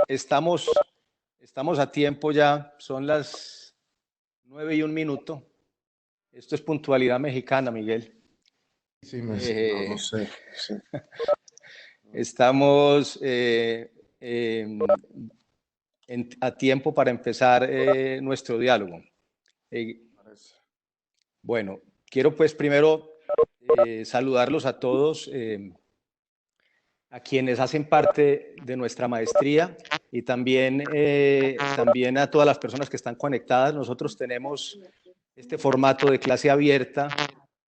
estamos, estamos a tiempo ya, son las 9:01. Esto es puntualidad mexicana, Miguel. Sí, no, no Eh, sé, sí. estamos a tiempo para empezar nuestro diálogo. Parece. Bueno, quiero pues primero saludarlos a todos, a quienes hacen parte de nuestra maestría y también a todas las personas que están conectadas. Nosotros tenemos este formato de clase abierta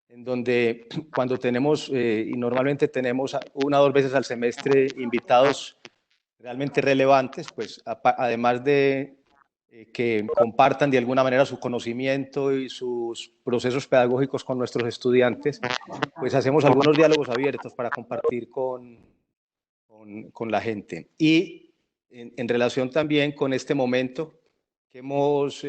en donde cuando tenemos, y normalmente tenemos 1 o 2 veces al semestre invitados realmente relevantes, pues además de que compartan de alguna manera su conocimiento y sus procesos pedagógicos con nuestros estudiantes, pues hacemos algunos diálogos abiertos para compartir con la gente. Y en relación también con este momento que hemos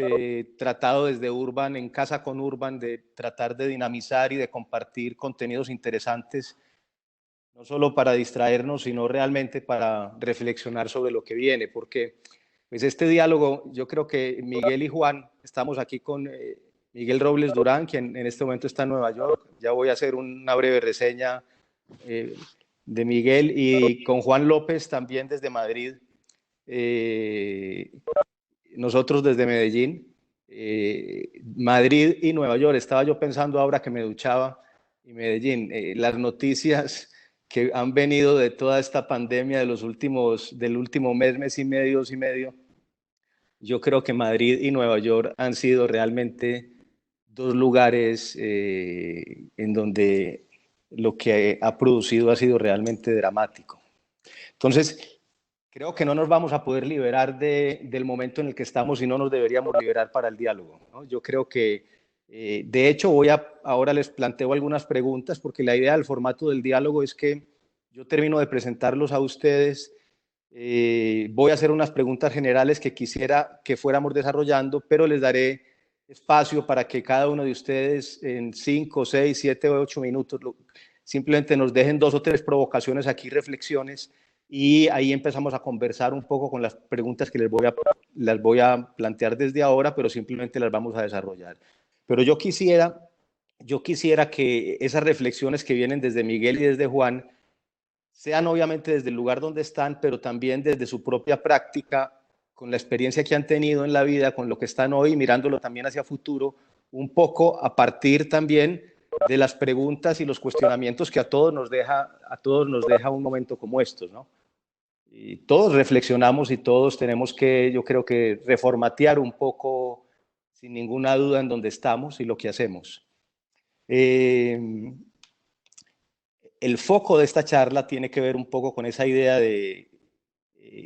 tratado desde Urban, en Casa con Urban, de tratar de dinamizar y de compartir contenidos interesantes, no solo para distraernos, sino realmente para reflexionar sobre lo que viene, porque pues este diálogo, yo creo que Miguel y Juan, estamos aquí con Miguel Robles Durán, quien en este momento está en Nueva York. Ya voy a hacer una breve reseña eh, de Miguel, y con Juan López también desde Madrid, eh, nosotros desde Medellín, Madrid y Nueva York. Estaba yo pensando ahora que me duchaba, y Medellín, las noticias que han venido de toda esta pandemia del último mes y medio, yo creo que Madrid y Nueva York han sido realmente dos lugares en donde lo que ha producido ha sido realmente dramático. Entonces, creo que no nos vamos a poder liberar del momento en el que estamos y no nos deberíamos liberar para el diálogo, ¿no? Yo creo que, de hecho, ahora les planteo algunas preguntas, porque la idea del formato del diálogo es que yo termino de presentarlos a ustedes, voy a hacer unas preguntas generales que quisiera que fuéramos desarrollando, pero les daré espacio para que cada uno de ustedes en 5, 6, 7 o 8 minutos simplemente nos dejen 2 o 3 provocaciones aquí, reflexiones, y ahí empezamos a conversar un poco con las preguntas que las voy a plantear desde ahora, pero simplemente las vamos a desarrollar. Pero yo quisiera que esas reflexiones que vienen desde Miguel y desde Juan sean obviamente desde el lugar donde están, pero también desde su propia práctica, con la experiencia que han tenido en la vida, con lo que están hoy, mirándolo también hacia futuro, un poco a partir también de las preguntas y los cuestionamientos que a todos nos deja un momento como estos, ¿no? Y todos reflexionamos y todos tenemos que, yo creo que, reformatear un poco, sin ninguna duda, en donde estamos y lo que hacemos. El foco de esta charla tiene que ver un poco con esa idea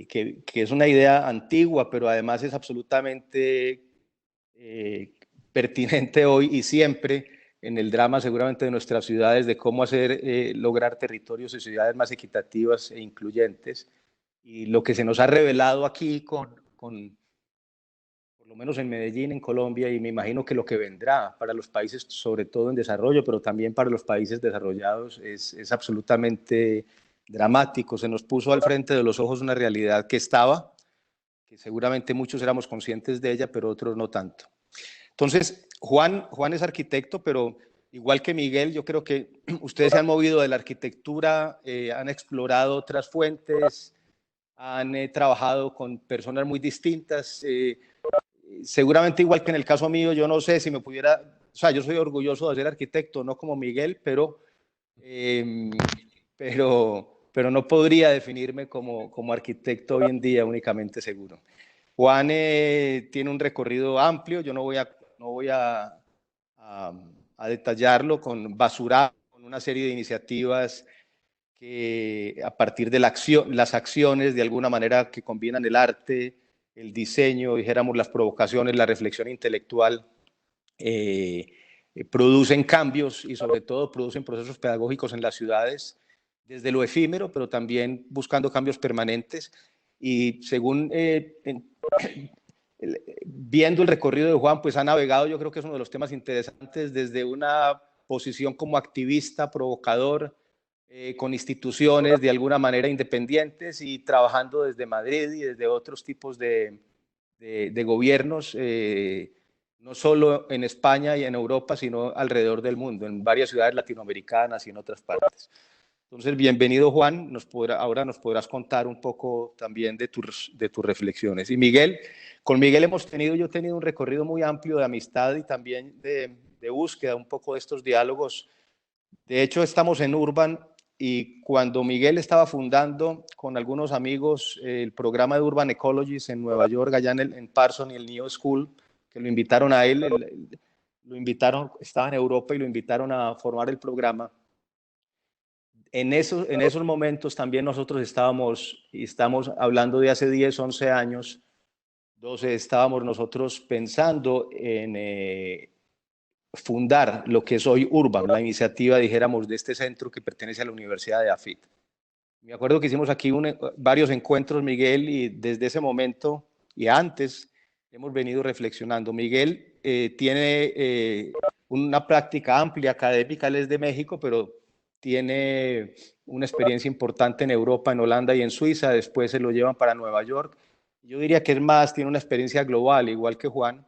que es una idea antigua, pero además es absolutamente pertinente hoy y siempre en el drama seguramente de nuestras ciudades, de cómo lograr territorios y ciudades más equitativas e incluyentes. Y lo que se nos ha revelado aquí por lo menos en Medellín, en Colombia, y me imagino que lo que vendrá para los países, sobre todo en desarrollo, pero también para los países desarrollados, es absolutamente dramático. Se nos puso al frente de los ojos una realidad que seguramente muchos éramos conscientes de ella, pero otros no tanto. Entonces, Juan es arquitecto, pero igual que Miguel, yo creo que ustedes se han movido de la arquitectura, han explorado otras fuentes, han trabajado con personas muy distintas. Seguramente igual que en el caso mío, yo no sé si me pudiera, o sea, yo soy orgulloso de ser arquitecto, no como Miguel, eh, pero no podría definirme como arquitecto hoy en día únicamente, seguro. Juan tiene un recorrido amplio, yo no voy a, a detallarlo, con Basurá, con una serie de iniciativas que a partir de las acciones de alguna manera que combinan el arte, el diseño, dijéramos las provocaciones, la reflexión intelectual, eh, producen cambios y sobre todo producen procesos pedagógicos en las ciudades, desde lo efímero, pero también buscando cambios permanentes. Y según viendo el recorrido de Juan, pues ha navegado, yo creo que es uno de los temas interesantes, desde una posición como activista, provocador, con instituciones de alguna manera independientes y trabajando desde Madrid y desde otros tipos de gobiernos, no solo en España y en Europa, sino alrededor del mundo, en varias ciudades latinoamericanas y en otras partes. Entonces, bienvenido, Juan. Ahora nos podrás contar un poco también de tus reflexiones. Y Miguel, con Miguel yo he tenido un recorrido muy amplio de amistad y también de búsqueda un poco de estos diálogos. De hecho, estamos en Urban y cuando Miguel estaba fundando con algunos amigos el programa de Urban Ecologies en Nueva York, allá en Parsons y el New School, que lo invitaron a él, estaba en Europa y lo invitaron a formar el programa. En esos momentos también nosotros estamos hablando de hace 10, 11 años, 12, estábamos nosotros pensando en fundar lo que es hoy Urban, la iniciativa, dijéramos, de este centro que pertenece a la Universidad de AFIT. Me acuerdo que hicimos aquí varios encuentros, Miguel, y desde ese momento y antes hemos venido reflexionando. Miguel tiene una práctica amplia académica, él es de México, pero tiene una experiencia importante en Europa, en Holanda y en Suiza, después se lo llevan para Nueva York. Yo diría que es más, tiene una experiencia global, igual que Juan,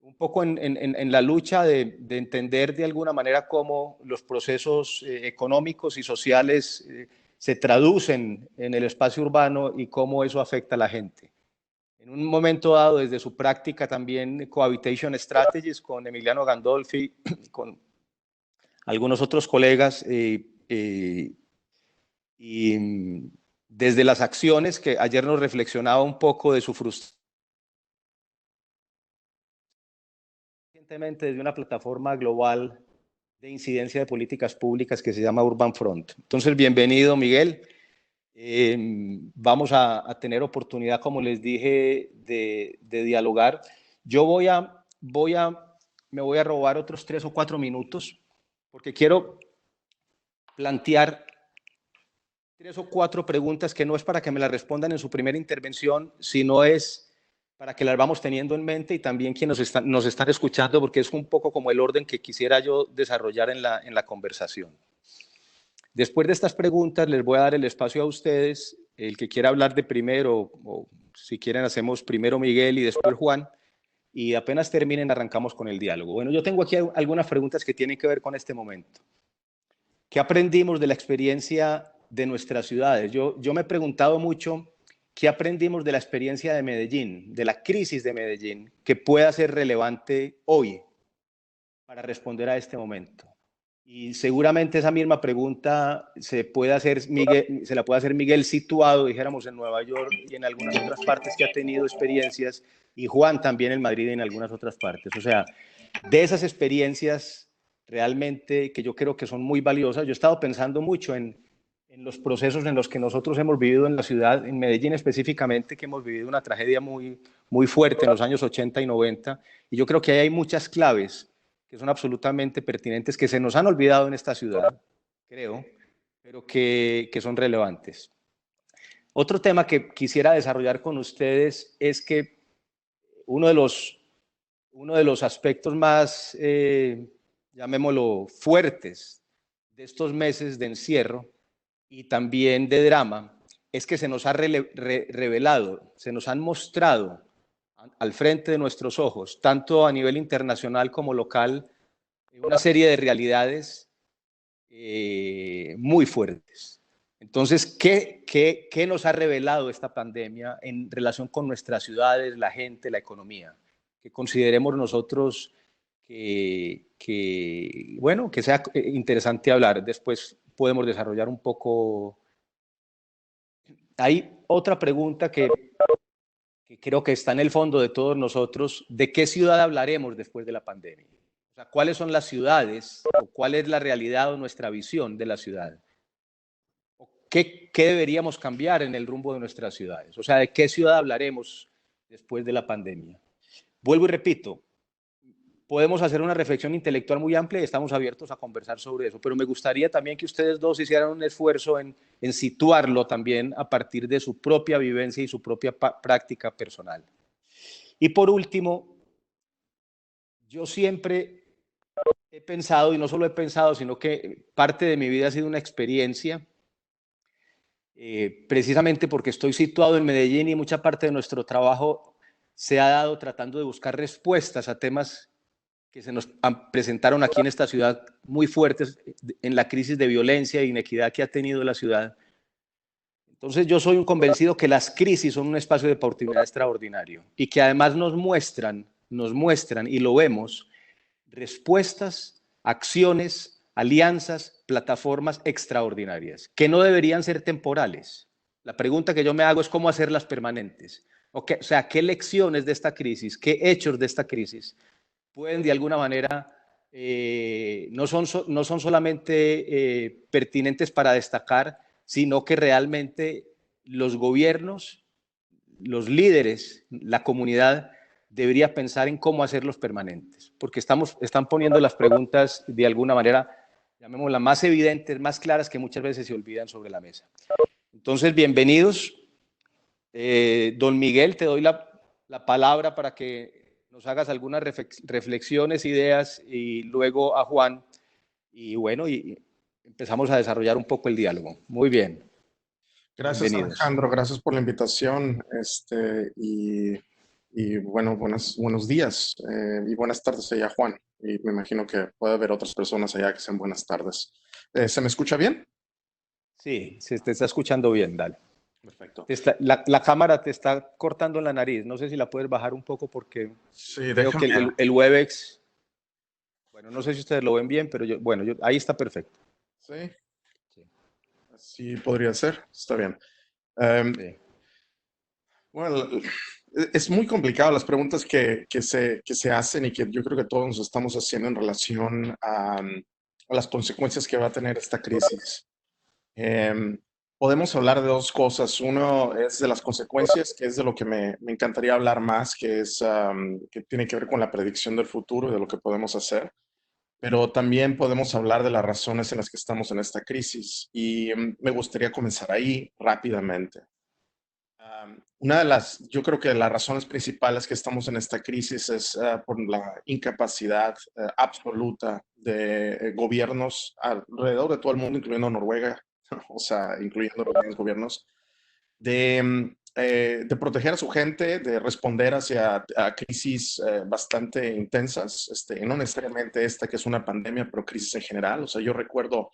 un poco en la lucha de entender de alguna manera cómo los procesos económicos y sociales se traducen en el espacio urbano y cómo eso afecta a la gente. En un momento dado, desde su práctica también Cohabitation Strategies con Emiliano Gandolfi, con algunos otros colegas, y desde las acciones que ayer nos reflexionaba un poco de su frustración, recientemente desde una plataforma global de incidencia de políticas públicas que se llama Urban Front. Entonces, bienvenido, Miguel. Vamos a tener oportunidad, como les dije, de dialogar. Yo me voy a robar otros 3 o 4 minutos porque quiero plantear 3 o 4 preguntas que no es para que me las respondan en su primera intervención, sino es para que las vamos teniendo en mente y también quienes nos están escuchando, porque es un poco como el orden que quisiera yo desarrollar en la conversación. Después de estas preguntas les voy a dar el espacio a ustedes, el que quiera hablar de primero, o si quieren hacemos primero Miguel y después Juan, y apenas terminen arrancamos con el diálogo. Bueno, yo tengo aquí algunas preguntas que tienen que ver con este momento. ¿Qué aprendimos de la experiencia de nuestras ciudades? Yo me he preguntado mucho qué aprendimos de la experiencia de Medellín, de la crisis de Medellín, que pueda ser relevante hoy para responder a este momento. Y seguramente esa misma pregunta se la puede hacer Miguel situado, dijéramos, en Nueva York y en algunas otras partes que ha tenido experiencias, y Juan también en Madrid y en algunas otras partes. O sea, de esas experiencias realmente que yo creo que son muy valiosas. Yo he estado pensando mucho en los procesos en los que nosotros hemos vivido en la ciudad, en Medellín específicamente, que hemos vivido una tragedia muy, muy fuerte en los años 80 y 90, y yo creo que ahí hay muchas claves que son absolutamente pertinentes, que se nos han olvidado en esta ciudad, creo, pero que son relevantes. Otro tema que quisiera desarrollar con ustedes es que uno de los aspectos más, llamémoslo, fuertes de estos meses de encierro y también de drama, es que se nos ha revelado, se nos han mostrado al frente de nuestros ojos, tanto a nivel internacional como local, una serie de realidades muy fuertes. Entonces, ¿qué nos ha revelado esta pandemia en relación con nuestras ciudades, la gente, la economía? Que consideremos nosotros bueno, que sea interesante hablar. Después podemos desarrollar un poco. Hay otra pregunta que creo que está en el fondo de todos nosotros: ¿de qué ciudad hablaremos después de la pandemia? O sea, ¿cuáles son las ciudades o cuál es la realidad o nuestra visión de la ciudad? ¿Qué deberíamos cambiar en el rumbo de nuestras ciudades? O sea, ¿de qué ciudad hablaremos después de la pandemia? Vuelvo y repito, podemos hacer una reflexión intelectual muy amplia y estamos abiertos a conversar sobre eso, pero me gustaría también que ustedes dos hicieran un esfuerzo en situarlo también a partir de su propia vivencia y su propia práctica personal. Y por último, yo siempre he pensado, y no solo he pensado, sino que parte de mi vida ha sido una experiencia, precisamente porque estoy situado en Medellín y mucha parte de nuestro trabajo se ha dado tratando de buscar respuestas a temas que se nos presentaron aquí en esta ciudad muy fuertes en la crisis de violencia e inequidad que ha tenido la ciudad. Entonces yo soy un convencido que las crisis son un espacio de oportunidad extraordinario y que además nos muestran y lo vemos, respuestas, acciones, alianzas, plataformas extraordinarias, que no deberían ser temporales. La pregunta que yo me hago es cómo hacerlas permanentes. O sea, ¿qué lecciones de esta crisis, qué hechos de esta crisis pueden de alguna manera, no son solamente pertinentes para destacar, sino que realmente los gobiernos, los líderes, la comunidad debería pensar en cómo hacerlos permanentes, porque están poniendo las preguntas de alguna manera, llamémoslas más evidentes, más claras, que muchas veces se olvidan sobre la mesa. Entonces, bienvenidos. Don Miguel, te doy la palabra para que nos hagas algunas reflexiones, ideas, y luego a Juan, y bueno, y empezamos a desarrollar un poco el diálogo. Muy bien, Gracias, bienvenidos. Alejandro. Gracias por la invitación. Y bueno, buenos días y buenas tardes allá, Juan. Y me imagino que puede haber otras personas allá que sean buenas tardes. ¿Se me escucha bien? Sí, se te está escuchando bien, dale. Perfecto. La cámara te está cortando en la nariz, no sé si la puedes bajar un poco porque Sí, veo que déjame. el Webex, bueno, no sé si ustedes lo ven bien, pero ahí está perfecto. Sí, Sí, así podría ser. Está bien. Em, sí. Bueno, es muy complicado las preguntas que se hacen y que yo creo que todos nos estamos haciendo en relación a las consecuencias que va a tener esta crisis. Em, Podemos hablar de dos cosas. Uno es de las consecuencias, que es de lo que me encantaría hablar más, que tiene que ver con la predicción del futuro y de lo que podemos hacer. Pero también podemos hablar de las razones en las que estamos en esta crisis. Y me gustaría comenzar ahí rápidamente. Yo creo que las razones principales que estamos en esta crisis es por la incapacidad absoluta de gobiernos alrededor de todo el mundo, incluyendo Noruega, o sea, incluyendo los gobiernos, de proteger a su gente, de responder hacia a crisis bastante intensas, no necesariamente esta que es una pandemia, pero crisis en general. O sea, yo recuerdo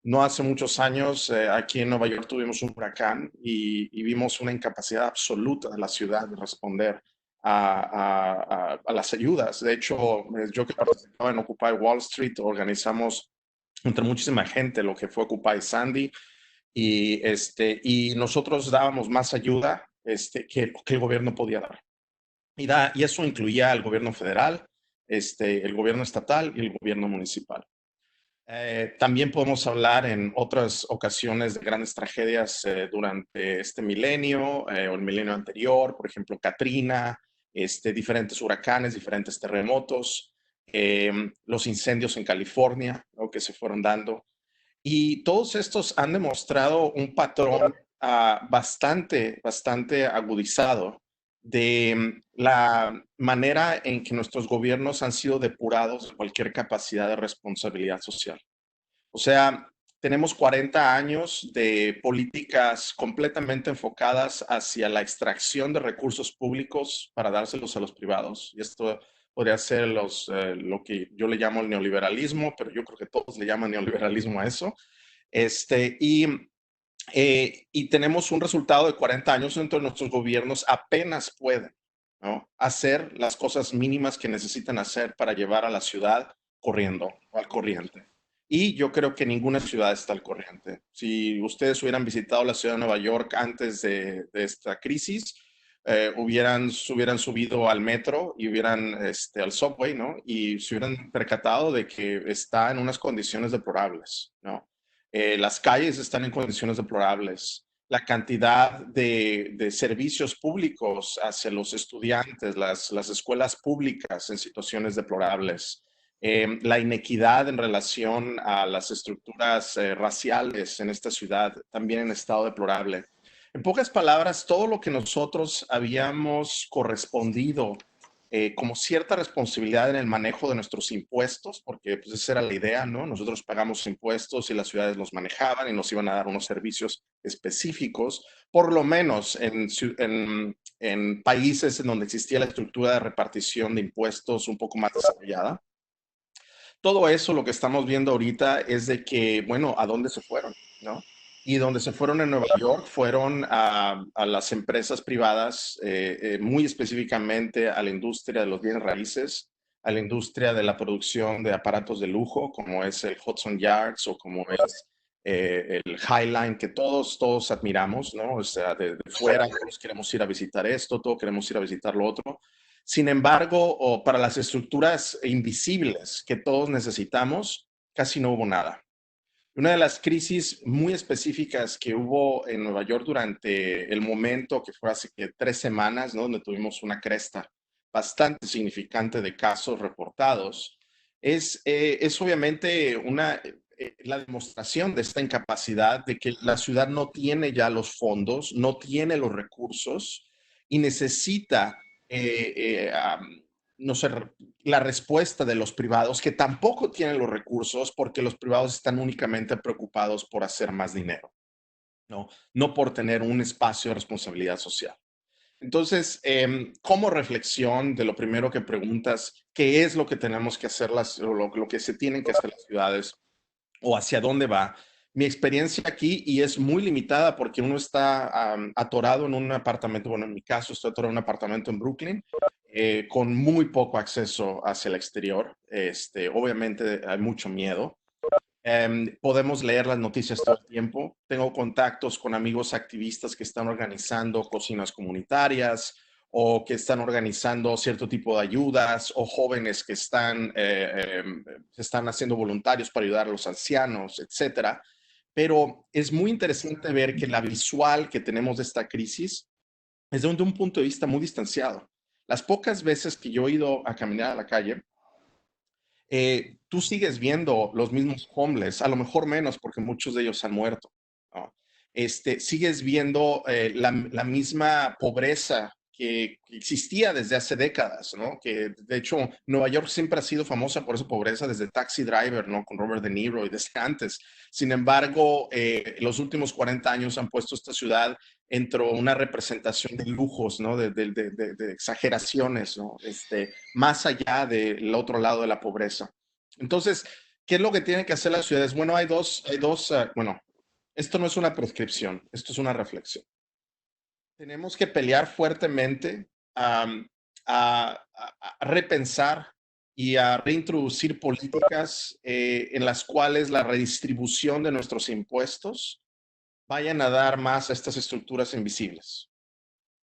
no hace muchos años, aquí en Nueva York tuvimos un huracán y vimos una incapacidad absoluta de la ciudad de responder a las ayudas. De hecho, yo que participaba en Occupy Wall Street, organizamos entre muchísima gente lo que fue Occupy Sandy y nosotros dábamos más ayuda que el gobierno podía dar. Y eso incluía al gobierno federal, el gobierno estatal y el gobierno municipal. También podemos hablar en otras ocasiones de grandes tragedias durante este milenio o el milenio anterior, por ejemplo, Katrina, diferentes huracanes, diferentes terremotos, los incendios en California, ¿no?, que se fueron dando. Y todos estos han demostrado un patrón bastante agudizado de la manera en que nuestros gobiernos han sido depurados de cualquier capacidad de responsabilidad social. O sea, tenemos 40 años de políticas completamente enfocadas hacia la extracción de recursos públicos para dárselos a los privados. Y esto podría ser lo que yo le llamo el neoliberalismo, pero yo creo que todos le llaman neoliberalismo a eso. Este, y, y tenemos un resultado de 40 años dentro de nuestros gobiernos apenas pueden, ¿no?, hacer las cosas mínimas que necesitan hacer para llevar a la ciudad corriendo o al corriente. Y yo creo que ninguna ciudad está al corriente. Si ustedes hubieran visitado la ciudad de Nueva York antes de esta crisis, hubieran subido al metro y al subway, ¿no? Y se hubieran percatado de que está en unas condiciones deplorables, ¿no? Las calles están en condiciones deplorables. La cantidad de servicios públicos hacia los estudiantes, las escuelas públicas en situaciones deplorables. La inequidad en relación a las estructuras raciales en esta ciudad también en estado deplorable. En pocas palabras, todo lo que nosotros habíamos correspondido como cierta responsabilidad en el manejo de nuestros impuestos, porque pues esa era la idea, ¿no? Nosotros pagamos impuestos y las ciudades los manejaban y nos iban a dar unos servicios específicos, por lo menos en países en donde existía la estructura de repartición de impuestos un poco más desarrollada. Todo eso lo que estamos viendo ahorita es de que, bueno, ¿a dónde se fueron? ¿No? Y donde se fueron en Nueva York fueron a las empresas privadas, muy específicamente a la industria de los bienes raíces, a la industria de la producción de aparatos de lujo, como es el Hudson Yards o como es el Highline, que todos admiramos, ¿no? O sea, de fuera todos queremos ir a visitar esto, todos queremos ir a visitar lo otro. Sin embargo, o para las estructuras invisibles que todos necesitamos, casi no hubo nada. Una de las crisis muy específicas que hubo en Nueva York durante el momento que fue hace 3 semanas, ¿no? Donde tuvimos una cresta bastante significante de casos reportados, es obviamente la demostración de esta incapacidad de que la ciudad no tiene ya los fondos, no tiene los recursos y necesita no sé, la respuesta de los privados, que tampoco tienen los recursos porque los privados están únicamente preocupados por hacer más dinero, no por tener un espacio de responsabilidad social. Entonces, como reflexión de lo primero que preguntas, ¿qué es lo que tenemos que hacer, lo que se tienen que hacer las ciudades o hacia dónde va? Mi experiencia aquí, y es muy limitada porque uno está atorado en un apartamento, bueno, en mi caso estoy atorado en un apartamento en Brooklyn, con muy poco acceso hacia el exterior. Obviamente hay mucho miedo. Podemos leer las noticias todo el tiempo. Tengo contactos con amigos activistas que están organizando cocinas comunitarias o que están organizando cierto tipo de ayudas o jóvenes que se están haciendo voluntarios para ayudar a los ancianos, etcétera. Pero es muy interesante ver que la visual que tenemos de esta crisis es de un punto de vista muy distanciado. Las pocas veces que yo he ido a caminar a la calle, tú sigues viendo los mismos homeless, a lo mejor menos porque muchos de ellos han muerto, ¿no? Sigues viendo la misma pobreza que existía desde hace décadas, ¿no? Que de hecho Nueva York siempre ha sido famosa por esa pobreza desde Taxi Driver, ¿no? Con Robert De Niro y desde antes. Sin embargo, los últimos 40 años han puesto esta ciudad entre una representación de lujos, ¿no? De exageraciones, ¿no? Más allá del otro lado de la pobreza. Entonces, ¿qué es lo que tienen que hacer las ciudades? Bueno, bueno, esto no es una prescripción, esto es una reflexión. Tenemos que pelear fuertemente a repensar y a reintroducir políticas en las cuales la redistribución de nuestros impuestos vayan a dar más a estas estructuras invisibles.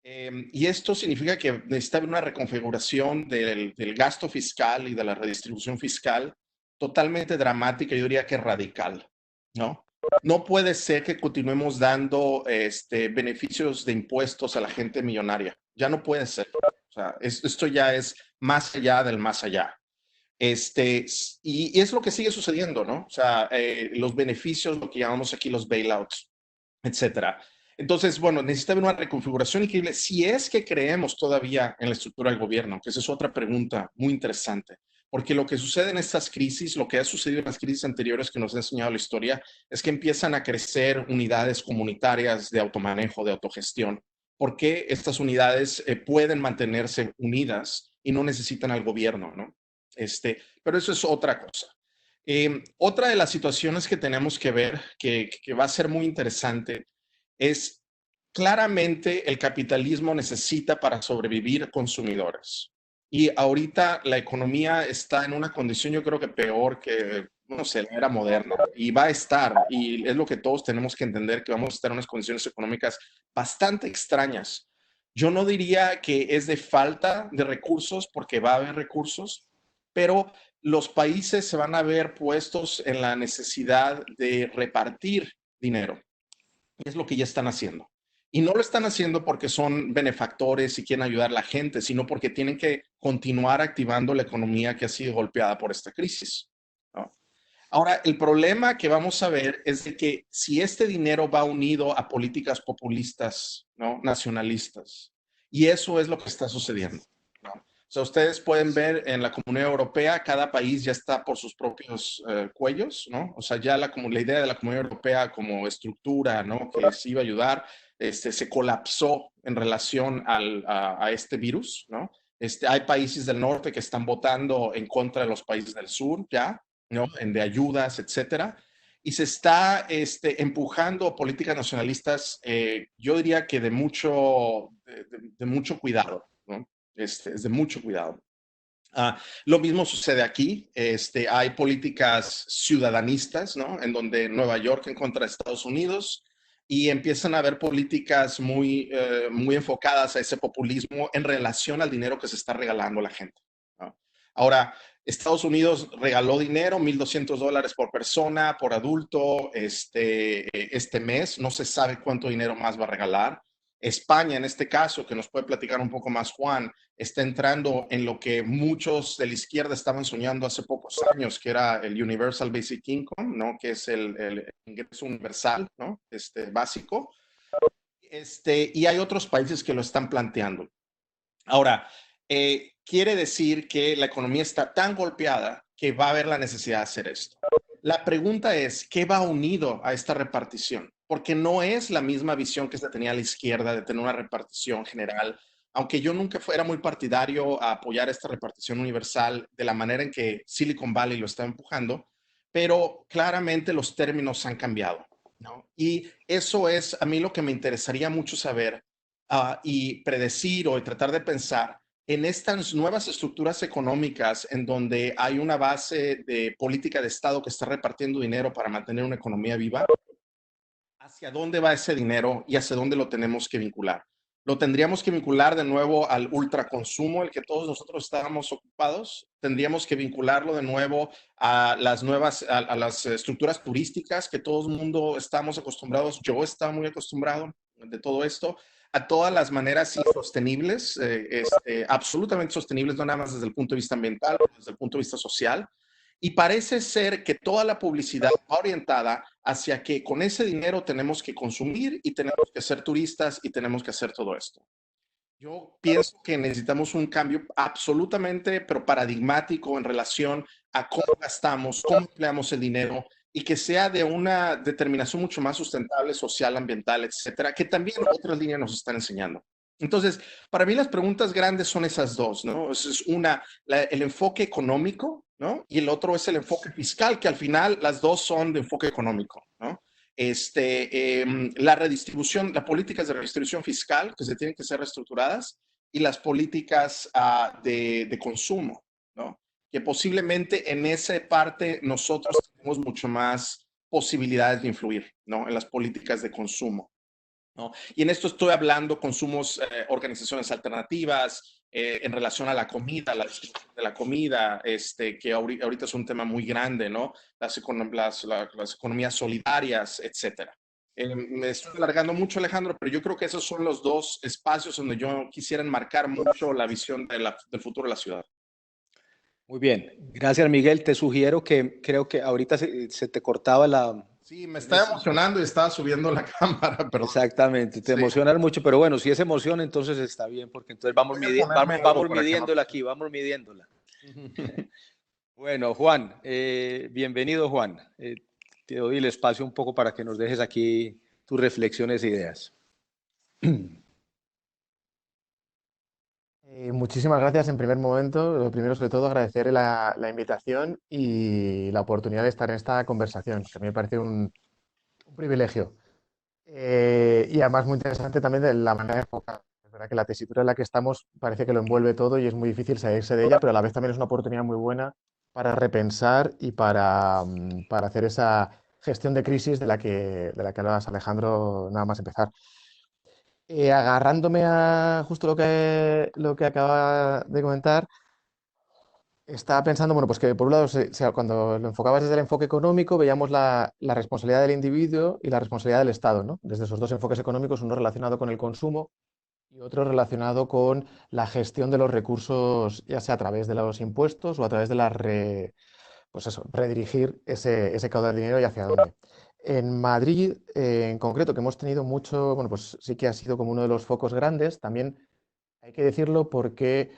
Y esto significa que necesita haber una reconfiguración del gasto fiscal y de la redistribución fiscal totalmente dramática, yo diría que radical, ¿no? No puede ser que continuemos dando beneficios de impuestos a la gente millonaria. Ya no puede ser. O sea, esto ya es más allá del más allá. Y es lo que sigue sucediendo, ¿no? O sea, los beneficios, lo que llamamos aquí los bailouts, etcétera. Entonces, bueno, necesita haber una reconfiguración increíble si es que creemos todavía en la estructura del gobierno, que esa es otra pregunta muy interesante, porque lo que sucede en estas crisis, lo que ha sucedido en las crisis anteriores que nos ha enseñado la historia, es que empiezan a crecer unidades comunitarias de automanejo, de autogestión, porque estas unidades pueden mantenerse unidas y no necesitan al gobierno, ¿no? Pero eso es otra cosa. Otra de las situaciones que tenemos que ver, que va a ser muy interesante, es claramente el capitalismo necesita para sobrevivir consumidores. Y ahorita la economía está en una condición, yo creo que peor que, no sé, la era moderna. Y va a estar, y es lo que todos tenemos que entender, que vamos a estar en unas condiciones económicas bastante extrañas. Yo no diría que es de falta de recursos, porque va a haber recursos, pero los países se van a ver puestos en la necesidad de repartir dinero. Y es lo que ya están haciendo. Y no lo están haciendo porque son benefactores y quieren ayudar a la gente, sino porque tienen que continuar activando la economía que ha sido golpeada por esta crisis, ¿no? Ahora, el problema que vamos a ver es de que si este dinero va unido a políticas populistas, ¿no? Nacionalistas, y eso es lo que está sucediendo, ¿no? O sea, ustedes pueden ver en la Comunidad Europea, cada país ya está por sus propios cuellos, ¿no? O sea, ya la idea de la Comunidad Europea como estructura, ¿no? Que se iba a ayudar, se colapsó en relación a este virus, ¿no? Hay países del norte que están votando en contra de los países del sur, ya, ¿no? De ayudas, etcétera. Y se está empujando políticas nacionalistas, yo diría que de mucho cuidado, ¿no? Es de mucho cuidado. Lo mismo sucede aquí. Hay políticas ciudadanistas, ¿no? En donde Nueva York en contra de Estados Unidos y empiezan a haber políticas muy enfocadas a ese populismo en relación al dinero que se está regalando a la gente, ¿no? Ahora, Estados Unidos regaló dinero, $1,200 por persona, por adulto, este mes. No se sabe cuánto dinero más va a regalar. España, en este caso, que nos puede platicar un poco más Juan, está entrando en lo que muchos de la izquierda estaban soñando hace pocos años, que era el Universal Basic Income, ¿no? Que es el ingreso universal, ¿no? Básico. Y hay otros países que lo están planteando. Ahora, quiere decir que la economía está tan golpeada que va a haber la necesidad de hacer esto. La pregunta es, ¿qué va unido a esta repartición? Porque no es la misma visión que se tenía a la izquierda de tener una repartición general, aunque yo nunca fuera muy partidario a apoyar esta repartición universal de la manera en que Silicon Valley lo está empujando, pero claramente los términos han cambiado, ¿no? Y eso es a mí lo que me interesaría mucho saber, y predecir o tratar de pensar en estas nuevas estructuras económicas en donde hay una base de política de Estado que está repartiendo dinero para mantener una economía viva. ¿Hacia dónde va ese dinero y hacia dónde lo tenemos que vincular? ¿Lo tendríamos que vincular de nuevo al ultraconsumo, el que todos nosotros estábamos ocupados? ¿Tendríamos que vincularlo de nuevo a las estructuras turísticas que todo el mundo estamos acostumbrados? Yo estaba muy acostumbrado de todo esto, a todas las maneras insostenibles, absolutamente sostenibles, no nada más desde el punto de vista ambiental, desde el punto de vista social. Y parece ser que toda la publicidad va orientada hacia que con ese dinero tenemos que consumir y tenemos que ser turistas y tenemos que hacer todo esto. Yo pienso que necesitamos un cambio absolutamente, pero paradigmático en relación a cómo gastamos, cómo empleamos el dinero y que sea de una determinación mucho más sustentable, social, ambiental, etcétera, que también otras líneas nos están enseñando. Entonces, para mí las preguntas grandes son esas dos, ¿no? Es una, el enfoque económico, ¿no? Y el otro es el enfoque fiscal, que al final las dos son de enfoque económico, ¿no? La redistribución, las políticas de redistribución fiscal que se tienen que ser reestructuradas y las políticas de consumo, ¿no? Que posiblemente en esa parte nosotros tenemos mucho más posibilidades de influir, ¿no? En las políticas de consumo, ¿no? Y en esto estoy hablando consumos, organizaciones alternativas, en relación a la comida, la distribución de la comida, que ahorita es un tema muy grande, ¿no? Las economías solidarias, etcétera. Me estoy alargando mucho, Alejandro, pero yo creo que esos son los dos espacios donde yo quisiera enmarcar mucho la visión del futuro de la ciudad. Muy bien, gracias Miguel. Te sugiero que creo que ahorita se te cortaba la... Sí, me estaba emocionando y estaba subiendo la cámara, pero Exactamente, te sí. emocionas mucho, pero bueno, si es emoción, entonces está bien, porque entonces vamos, vamos midiéndola aquí, vamos midiéndola. Bueno, Juan, bienvenido Juan. Te doy el espacio un poco para que nos dejes aquí tus reflexiones e ideas. Muchísimas gracias en primer momento. Lo primero, sobre todo, agradecer la invitación y la oportunidad de estar en esta conversación, que a mí me parece un privilegio. Y además muy interesante también de la manera de enfocar. Es verdad que la tesitura en la que estamos parece que lo envuelve todo y es muy difícil salirse de ella, pero a la vez también es una oportunidad muy buena para repensar y para hacer esa gestión de crisis de la que hablabas, Alejandro, nada más empezar. Agarrándome a justo lo que acaba de comentar, estaba pensando, bueno, pues que por un lado, cuando lo enfocabas desde el enfoque económico, veíamos la responsabilidad del individuo y la responsabilidad del Estado, ¿no? Desde esos dos enfoques económicos, uno relacionado con el consumo y otro relacionado con la gestión de los recursos, ya sea a través de los impuestos o a través de pues eso, redirigir ese caudal de dinero y hacia dónde. En Madrid, en concreto, que hemos tenido mucho, bueno, pues sí que ha sido como uno de los focos grandes, también hay que decirlo porque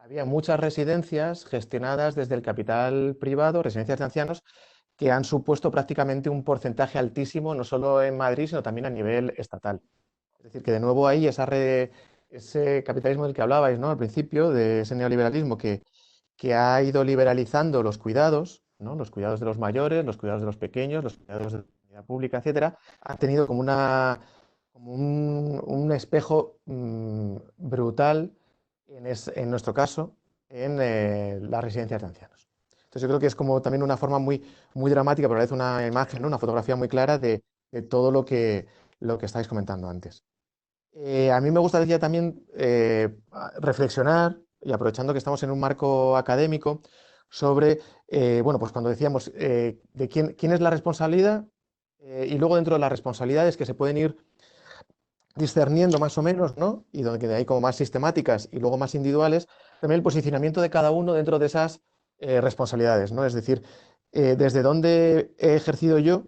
había muchas residencias gestionadas desde el capital privado, residencias de ancianos, que han supuesto prácticamente un porcentaje altísimo, no solo en Madrid, sino también a nivel estatal. Es decir, que de nuevo ahí ese capitalismo del que hablabais, ¿no? Al principio, de ese neoliberalismo que ha ido liberalizando los cuidados, ¿no? Los cuidados de los mayores, los cuidados de los pequeños, los cuidados de la comunidad pública, etcétera, ha tenido como un espejo brutal, en nuestro caso, en las residencias de ancianos. Entonces yo creo que es como también una forma muy dramática, pero a la vez una imagen, ¿no? Una fotografía muy clara de todo lo que estáis comentando antes. A mí me gustaría también reflexionar, y aprovechando que estamos en un marco académico, sobre, bueno, pues cuando decíamos de quién es la responsabilidad, y luego dentro de las responsabilidades que se pueden ir discerniendo más o menos, ¿no? Y donde hay como más sistemáticas y luego más individuales, también el posicionamiento de cada uno dentro de esas responsabilidades, ¿no? Es decir, desde dónde he ejercido yo,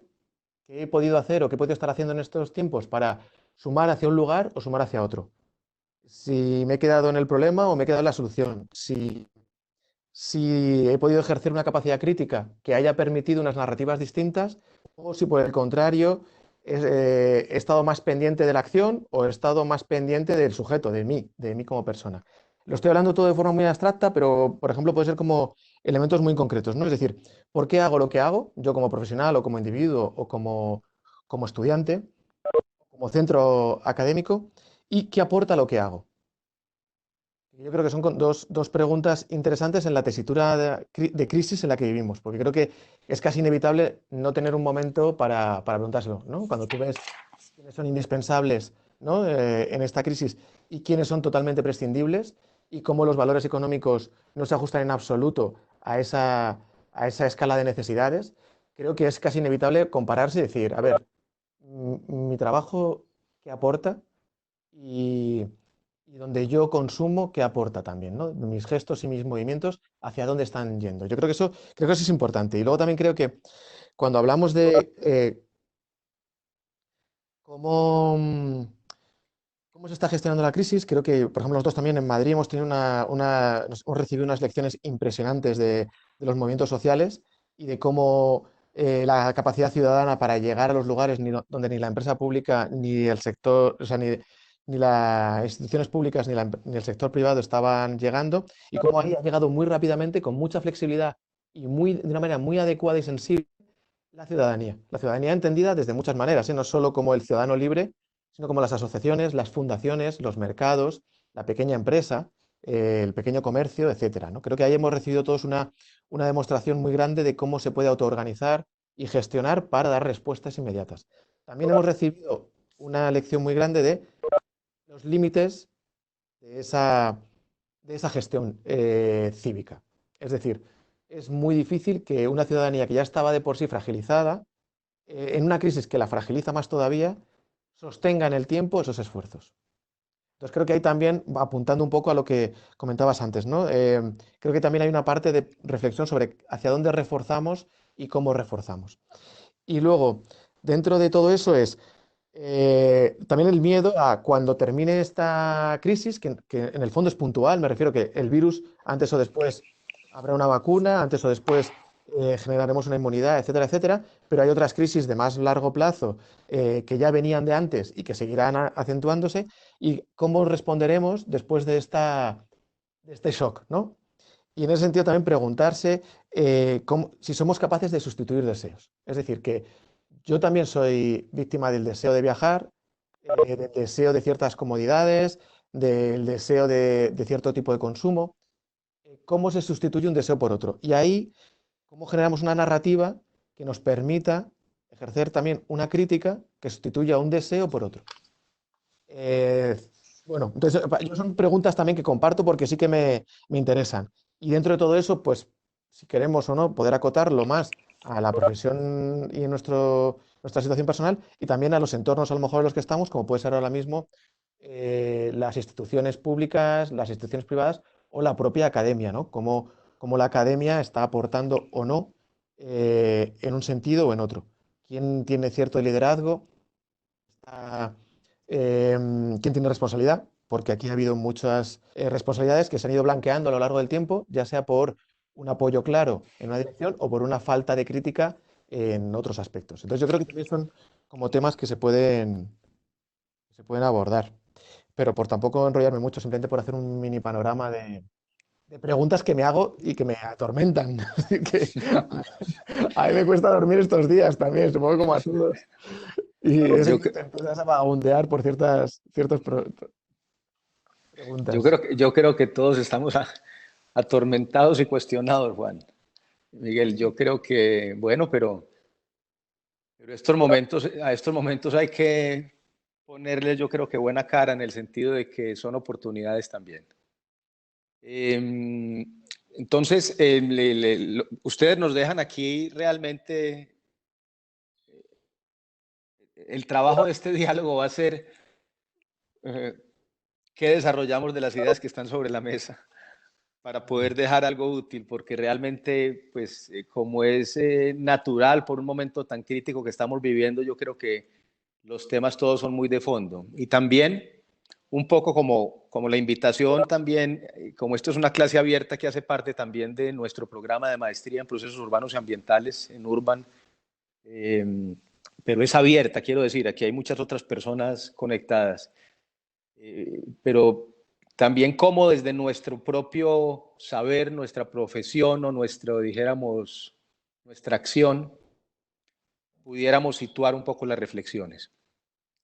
qué he podido hacer o qué he podido estar haciendo en estos tiempos para sumar hacia un lugar o sumar hacia otro. Si me he quedado en el problema o me he quedado en la solución. Si he podido ejercer una capacidad crítica que haya permitido unas narrativas distintas, o si por el contrario he estado más pendiente de la acción o he estado más pendiente del sujeto, de mí como persona. Lo estoy hablando todo de forma muy abstracta, pero por ejemplo puede ser como elementos muy concretos, ¿no? Es decir, ¿por qué hago lo que hago, yo como profesional o como individuo o como estudiante, como centro académico, y qué aporta lo que hago? Yo creo que son dos preguntas interesantes en la tesitura de crisis en la que vivimos, porque creo que es casi inevitable no tener un momento para preguntárselo, ¿no? Cuando tú ves quiénes son indispensables, ¿no? En esta crisis y quiénes son totalmente prescindibles y cómo los valores económicos no se ajustan en absoluto a esa escala de necesidades, creo que es casi inevitable compararse y decir, a ver, mi trabajo, ¿qué aporta? Y, y donde yo consumo, qué aporta también, ¿no? Mis gestos y mis movimientos, hacia dónde están yendo. Yo creo que eso es importante. Y luego también creo que cuando hablamos de cómo, cómo se está gestionando la crisis, creo que, por ejemplo, nosotros también en Madrid hemos tenido hemos recibido unas lecciones impresionantes de los movimientos sociales y de cómo la capacidad ciudadana para llegar a los lugares donde ni la empresa pública ni el sector, o sea, ni las instituciones públicas ni el sector privado estaban llegando, y cómo ahí ha llegado muy rápidamente, con mucha flexibilidad y de una manera muy adecuada y sensible, la ciudadanía. La ciudadanía entendida desde muchas maneras, ¿eh? No solo como el ciudadano libre, sino como las asociaciones, las fundaciones, los mercados, la pequeña empresa, el pequeño comercio, etcétera, ¿no? Creo que ahí hemos recibido todos una demostración muy grande de cómo se puede autoorganizar y gestionar para dar respuestas inmediatas. También hemos recibido una lección muy grande de los límites de esa gestión cívica. Es decir, es muy difícil que una ciudadanía que ya estaba de por sí fragilizada, en una crisis que la fragiliza más todavía, sostenga en el tiempo esos esfuerzos. Entonces creo que ahí también, apuntando un poco a lo que comentabas antes, ¿no? Creo que también hay una parte de reflexión sobre hacia dónde reforzamos y cómo reforzamos. Y luego, dentro de todo eso también el miedo a cuando termine esta crisis, que en el fondo es puntual. Me refiero que el virus antes o después habrá una vacuna, antes o después generaremos una inmunidad, etcétera, etcétera, pero hay otras crisis de más largo plazo que ya venían de antes y que seguirán acentuándose, y cómo responderemos después de este shock, ¿no? Y en ese sentido también preguntarse si somos capaces de sustituir deseos. Es decir, que yo también soy víctima del deseo de viajar, del deseo de ciertas comodidades, del deseo de cierto tipo de consumo. ¿Cómo se sustituye un deseo por otro? Y ahí, ¿cómo generamos una narrativa que nos permita ejercer también una crítica que sustituya un deseo por otro? Eh, bueno, entonces son preguntas también que comparto porque sí que me interesan. Y dentro de todo eso, pues, si queremos o no, poder acotarlo más a la profesión y en nuestra situación personal, y también a los entornos a lo mejor en los que estamos, como puede ser ahora mismo las instituciones públicas, las instituciones privadas o la propia academia, ¿no? Cómo la academia está aportando o no en un sentido o en otro. ¿Quién tiene cierto liderazgo? Está, ¿quién tiene responsabilidad? porque aquí ha habido muchas responsabilidades que se han ido blanqueando a lo largo del tiempo, ya sea por un apoyo claro en una dirección o por una falta de crítica en otros aspectos. Entonces yo creo que también son como temas que se pueden abordar, pero por tampoco enrollarme mucho, simplemente por hacer un mini panorama de preguntas que me hago y que me atormentan. Así que a mí me cuesta dormir estos días también, supongo como a todos. Y es Yo, que te empiezas a vagabundear por ciertas preguntas. yo creo que todos estamos atormentados y cuestionados, Juan. Miguel, yo creo que, bueno, pero a estos momentos hay que ponerle, yo creo que buena cara en el sentido de que son oportunidades también. Entonces, ustedes nos dejan aquí realmente, el trabajo de este diálogo va a ser eh, qué desarrollamos de las ideas que están sobre la mesa para poder dejar algo útil, porque realmente, pues, como es natural por un momento tan crítico que estamos viviendo, yo creo que los temas todos son muy de fondo. Y también, un poco como la invitación también, como esto es una clase abierta que hace parte también de nuestro programa de maestría en procesos urbanos y ambientales en Urban, pero es abierta, quiero decir, aquí hay muchas otras personas conectadas, pero también como desde nuestro propio saber, nuestra profesión o dijéramos, nuestra acción, pudiéramos situar un poco las reflexiones.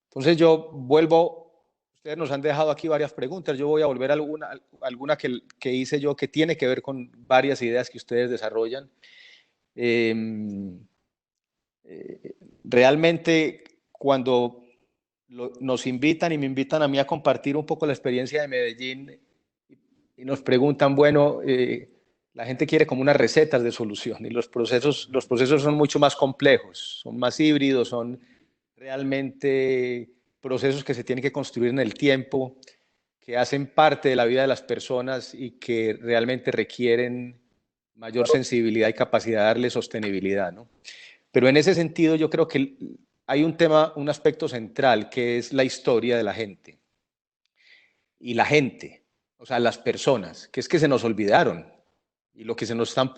Entonces yo vuelvo, ustedes nos han dejado aquí varias preguntas, yo voy a volver a alguna que hice yo que tiene que ver con varias ideas que ustedes desarrollan. Realmente cuando nos invitan y me invitan a mí a compartir un poco la experiencia de Medellín y nos preguntan, bueno, la gente quiere como unas recetas de solución y los procesos son mucho más complejos, son más híbridos, son realmente procesos que se tienen que construir en el tiempo, que hacen parte de la vida de las personas y que realmente requieren mayor sensibilidad y capacidad de darle sostenibilidad, ¿no? Pero en ese sentido yo creo que hay un tema, un aspecto central, que es la historia de la gente. Y la gente, o sea, las personas, que es que se nos olvidaron. Y lo que se nos están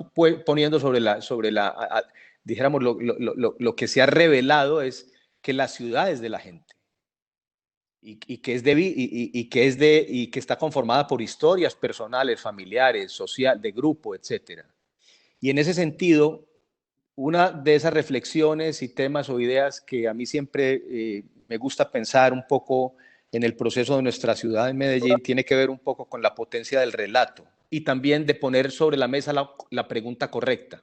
poniendo dijéramos, lo que se ha revelado es que la ciudad es de la gente. Y que está conformada por historias personales, familiares, social, de grupo, etcétera. Y en ese sentido, una de esas reflexiones y temas o ideas que a mí siempre me gusta pensar un poco en el proceso de nuestra ciudad en Medellín tiene que ver un poco con la potencia del relato y también de poner sobre la mesa la pregunta correcta.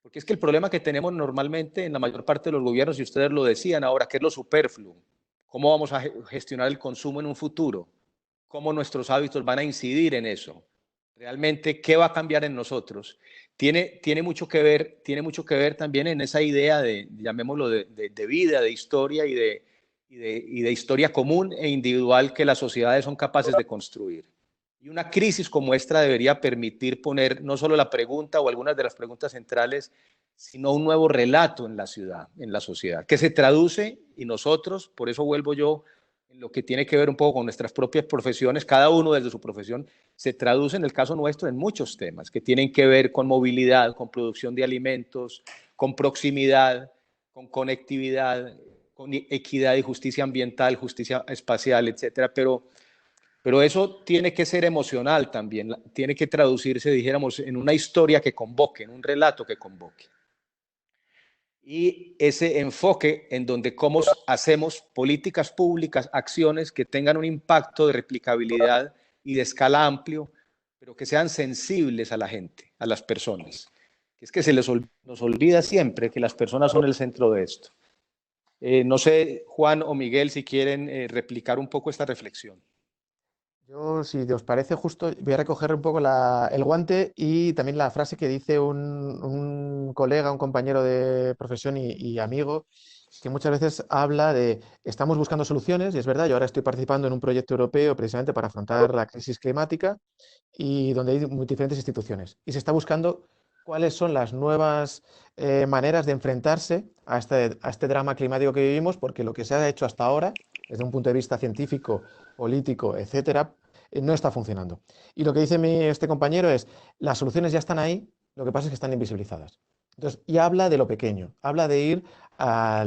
Porque es que el problema que tenemos normalmente en la mayor parte de los gobiernos, y ustedes lo decían ahora, ¿qué es lo superfluo? ¿Cómo vamos a gestionar el consumo en un futuro? ¿Cómo nuestros hábitos van a incidir en eso? Realmente, ¿qué va a cambiar en nosotros? Tiene mucho que ver también en esa idea de, llamémoslo, de vida, de historia y de historia común e individual que las sociedades son capaces de construir. Y una crisis como esta debería permitir poner no solo la pregunta o algunas de las preguntas centrales, sino un nuevo relato en la ciudad, en la sociedad, que se traduce, y nosotros, por eso vuelvo yo, en lo que tiene que ver un poco con nuestras propias profesiones, cada uno desde su profesión, se traduce en el caso nuestro en muchos temas que tienen que ver con movilidad, con producción de alimentos, con proximidad, con conectividad, con equidad y justicia ambiental, justicia espacial, etcétera, pero eso tiene que ser emocional también, tiene que traducirse, dijéramos, en una historia que convoque, en un relato que convoque. Y ese enfoque en donde cómo hacemos políticas públicas, acciones que tengan un impacto de replicabilidad y de escala amplio, pero que sean sensibles a la gente, a las personas. Es que nos olvida siempre que las personas son el centro de esto. No sé, Juan o Miguel, si quieren replicar un poco esta reflexión. Yo, si os parece justo, voy a recoger un poco el guante y también la frase que dice un colega, un compañero de profesión y amigo, que muchas veces habla de estamos buscando soluciones, y es verdad, yo ahora estoy participando en un proyecto europeo precisamente para afrontar la crisis climática y donde hay muy diferentes instituciones. Y se está buscando cuáles son las nuevas maneras de enfrentarse a este drama climático que vivimos, porque lo que se ha hecho hasta ahora desde un punto de vista científico, político, etcétera, no está funcionando. Y lo que dice este compañero es, las soluciones ya están ahí, lo que pasa es que están invisibilizadas. Entonces, y habla de lo pequeño, habla de ir a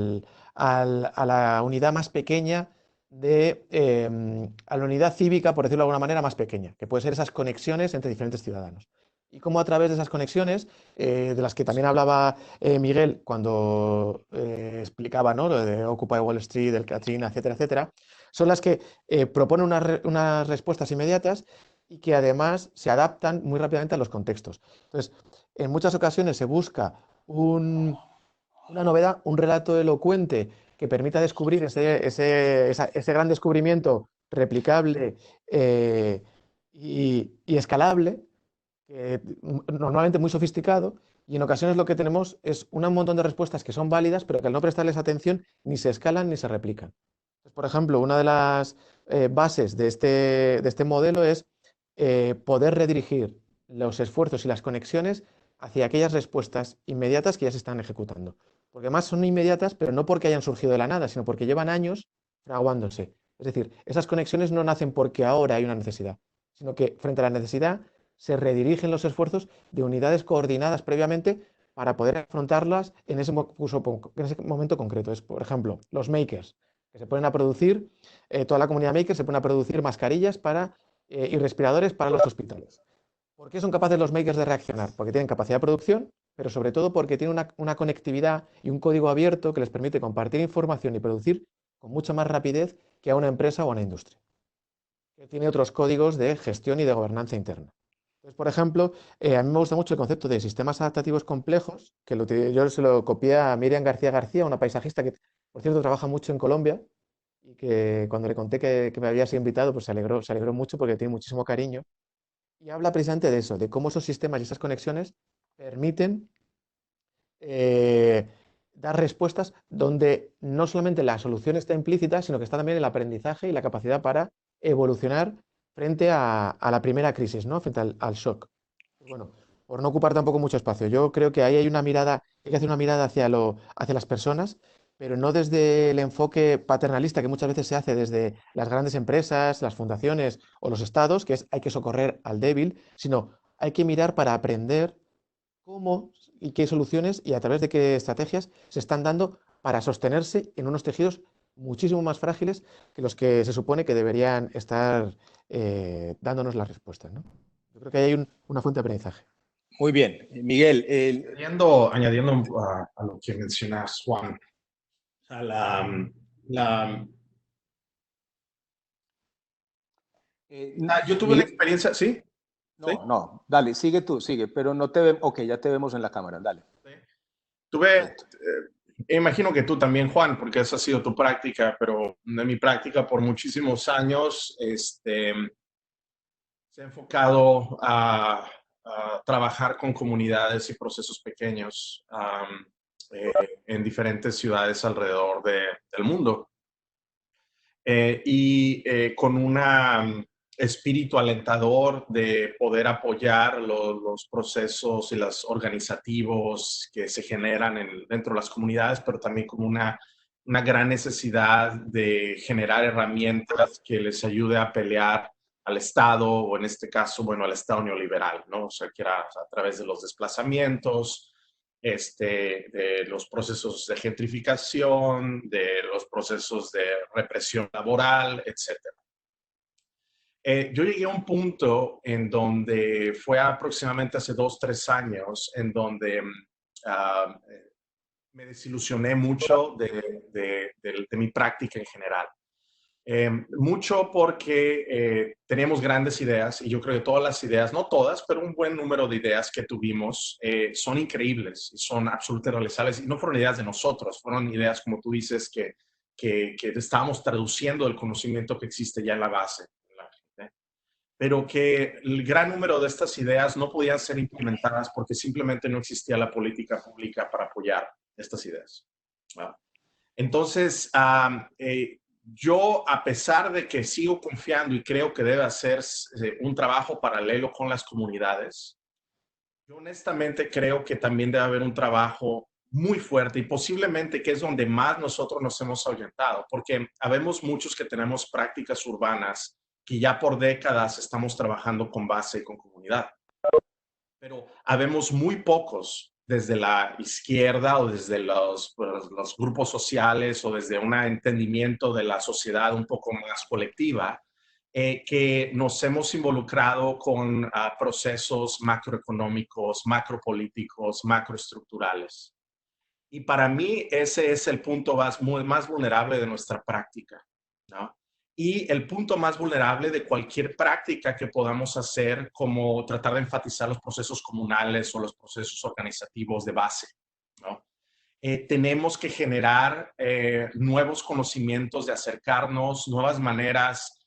la unidad más pequeña, a la unidad cívica, por decirlo de alguna manera, más pequeña, que puede ser esas conexiones entre diferentes ciudadanos. Y cómo a través de esas conexiones, de las que también hablaba Miguel cuando explicaba, ¿no?, lo de Occupy Wall Street, el Katrina, etcétera, etcétera, son las que proponen unas respuestas inmediatas y que además se adaptan muy rápidamente a los contextos. Entonces, en muchas ocasiones se busca una novedad, un relato elocuente que permita descubrir ese gran descubrimiento replicable y escalable, normalmente muy sofisticado, y en ocasiones lo que tenemos es un montón de respuestas que son válidas, pero que al no prestarles atención ni se escalan ni se replican. Entonces, por ejemplo, una de las bases de este modelo es poder redirigir los esfuerzos y las conexiones hacia aquellas respuestas inmediatas que ya se están ejecutando. Porque además son inmediatas, pero no porque hayan surgido de la nada, sino porque llevan años fraguándose. Es decir, esas conexiones no nacen porque ahora hay una necesidad, sino que frente a la necesidad se redirigen los esfuerzos de unidades coordinadas previamente para poder afrontarlas en ese momento concreto. Es, por ejemplo, los makers, que se ponen a producir, toda la comunidad maker se pone a producir mascarillas y respiradores para los hospitales. ¿Por qué son capaces los makers de reaccionar? Porque tienen capacidad de producción, pero sobre todo porque tienen una conectividad y un código abierto que les permite compartir información y producir con mucha más rapidez que a una empresa o a una industria, que tiene otros códigos de gestión y de gobernanza interna. Entonces, por ejemplo, a mí me gusta mucho el concepto de sistemas adaptativos complejos, que yo se lo copié a Miriam García García, una paisajista que, por cierto, trabaja mucho en Colombia, y que cuando le conté que me había sido invitado, pues se alegró mucho porque tiene muchísimo cariño. Y habla precisamente de eso, de cómo esos sistemas y esas conexiones permiten dar respuestas donde no solamente la solución está implícita, sino que está también el aprendizaje y la capacidad para evolucionar frente a la primera crisis, ¿no?, frente al shock. Bueno, por no ocupar tampoco mucho espacio, yo creo que ahí hay que hacer una mirada hacia las personas, pero no desde el enfoque paternalista que muchas veces se hace desde las grandes empresas, las fundaciones o los estados, que es hay que socorrer al débil, sino hay que mirar para aprender cómo y qué soluciones y a través de qué estrategias se están dando para sostenerse en unos tejidos muchísimo más frágiles que los que se supone que deberían estar dándonos las respuestas, ¿no? Yo creo que ahí hay una fuente de aprendizaje. Muy bien, Miguel. Añadiendo a lo que mencionas, Juan, yo tuve una experiencia, ¿sí? No, ¿Sí? no, dale, sigue tú, sigue, pero no te vemos, ok, ya te vemos en la cámara, dale. Imagino que tú también, Juan, porque esa ha sido tu práctica, pero de mi práctica por muchísimos años, se ha enfocado a trabajar con comunidades y procesos pequeños en diferentes ciudades alrededor del mundo. Con un espíritu alentador de poder apoyar los procesos y los organizativos que se generan dentro de las comunidades, pero también como una gran necesidad de generar herramientas que les ayude a pelear al Estado, o en este caso, bueno, al Estado neoliberal, ¿no? O sea, que era a través de los desplazamientos, de los procesos de gentrificación, de los procesos de represión laboral, etc. Yo llegué a un punto en donde fue aproximadamente hace 2, 3 años, en donde me desilusioné mucho de mi práctica en general. Mucho porque teníamos grandes ideas, y yo creo que todas las ideas, no todas, pero un buen número de ideas que tuvimos son increíbles, son absolutamente realizables, y no fueron ideas de nosotros, fueron ideas, como tú dices, que estábamos traduciendo el conocimiento que existe ya en la base, pero que el gran número de estas ideas no podían ser implementadas porque simplemente no existía la política pública para apoyar estas ideas. Entonces, yo, a pesar de que sigo confiando y creo que debe hacerse un trabajo paralelo con las comunidades, yo honestamente creo que también debe haber un trabajo muy fuerte y posiblemente que es donde más nosotros nos hemos ahuyentado, porque habemos muchos que tenemos prácticas urbanas que ya por décadas estamos trabajando con base y con comunidad. Pero habemos muy pocos desde la izquierda o desde los grupos sociales o desde un entendimiento de la sociedad un poco más colectiva, que nos hemos involucrado con procesos macroeconómicos, macropolíticos, macroestructurales. Y para mí ese es el punto más vulnerable de nuestra práctica, ¿no? Y el punto más vulnerable de cualquier práctica que podamos hacer, como tratar de enfatizar los procesos comunales o los procesos organizativos de base, ¿no? Tenemos que generar nuevos conocimientos de acercarnos, nuevas maneras,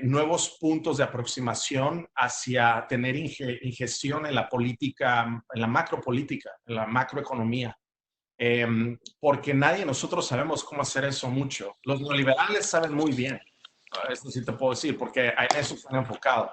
nuevos puntos de aproximación hacia tener ingestión en la política, en la macropolítica, en la macroeconomía. Porque nadie de nosotros sabemos cómo hacer eso mucho. Los neoliberales saben muy bien, esto sí te puedo decir, porque en eso están enfocados.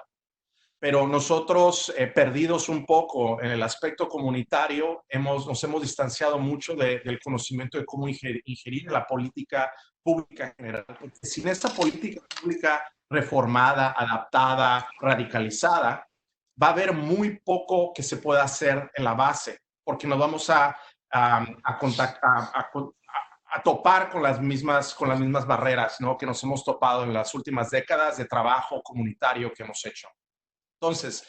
Pero nosotros, perdidos un poco en el aspecto comunitario, nos hemos distanciado mucho del conocimiento de cómo ingerir la política pública en general. Porque sin esta política pública reformada, adaptada, radicalizada, va a haber muy poco que se pueda hacer en la base, porque nos vamos a topar con las mismas barreras, ¿no?, que nos hemos topado en las últimas décadas de trabajo comunitario que hemos hecho. Entonces,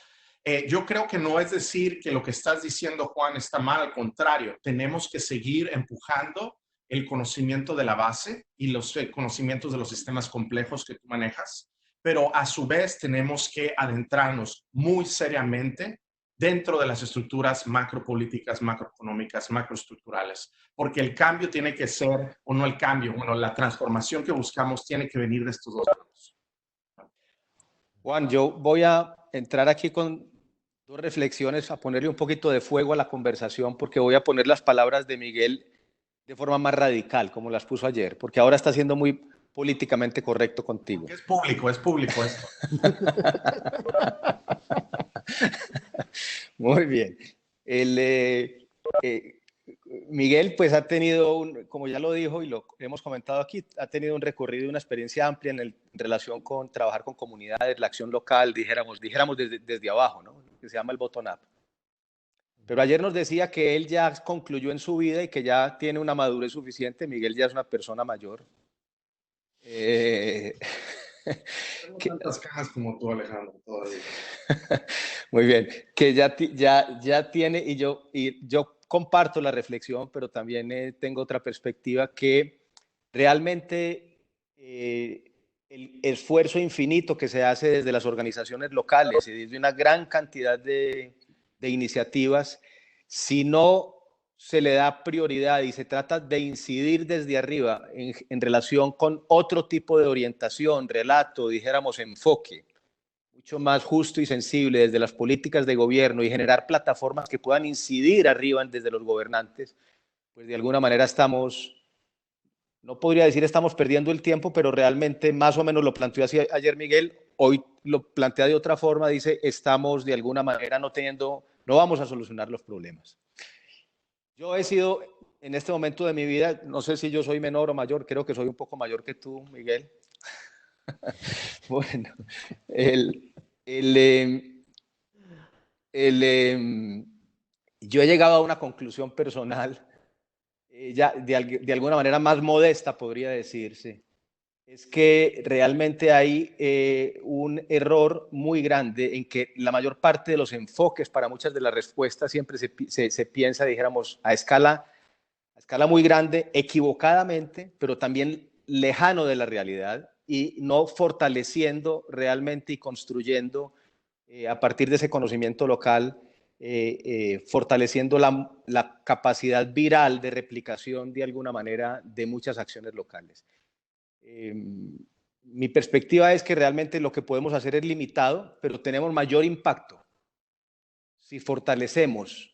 yo creo que no es decir que lo que estás diciendo, Juan, está mal. Al contrario, tenemos que seguir empujando el conocimiento de la base y los conocimientos de los sistemas complejos que tú manejas, pero a su vez tenemos que adentrarnos muy seriamente dentro de las estructuras macropolíticas, macroeconómicas, macroestructurales, porque el cambio tiene que ser, o no el cambio, bueno, la transformación que buscamos tiene que venir de estos dos lados. Juan, yo voy a entrar aquí con dos reflexiones, a ponerle un poquito de fuego a la conversación, porque voy a poner las palabras de Miguel de forma más radical, como las puso ayer, porque ahora está siendo muy políticamente correcto contigo. Es público esto. Muy bien. Miguel, pues ha tenido, como ya lo dijo y lo hemos comentado aquí, ha tenido un recorrido y una experiencia amplia en relación con trabajar con comunidades, la acción local, dijéramos desde abajo, ¿no?, que se llama el bottom-up. Pero ayer nos decía que él ya concluyó en su vida y que ya tiene una madurez suficiente. Miguel ya es una persona mayor. Tengo tantas cajas como tú, Alejandro, todavía. Muy bien, que ya tiene, y yo comparto la reflexión, pero también tengo otra perspectiva, que realmente el esfuerzo infinito que se hace desde las organizaciones locales y desde una gran cantidad de iniciativas, si no se le da prioridad y se trata de incidir desde arriba en relación con otro tipo de orientación, relato, dijéramos enfoque, mucho más justo y sensible desde las políticas de gobierno y generar plataformas que puedan incidir arriba desde los gobernantes, pues de alguna manera estamos, no podría decir estamos perdiendo el tiempo, pero realmente más o menos lo planteó así ayer Miguel, hoy lo plantea de otra forma, dice estamos de alguna manera no vamos a solucionar los problemas. Yo he sido en este momento de mi vida, no sé si yo soy menor o mayor, creo que soy un poco mayor que tú, Miguel. Bueno, yo he llegado a una conclusión personal, ya de alguna manera más modesta podría decirse, es que realmente hay un error muy grande en que la mayor parte de los enfoques para muchas de las respuestas siempre se piensa, dijéramos, a escala muy grande, equivocadamente, pero también lejano de la realidad y no fortaleciendo realmente y construyendo a partir de ese conocimiento local, fortaleciendo la capacidad viral de replicación de alguna manera de muchas acciones locales. Mi perspectiva es que realmente lo que podemos hacer es limitado, pero tenemos mayor impacto si fortalecemos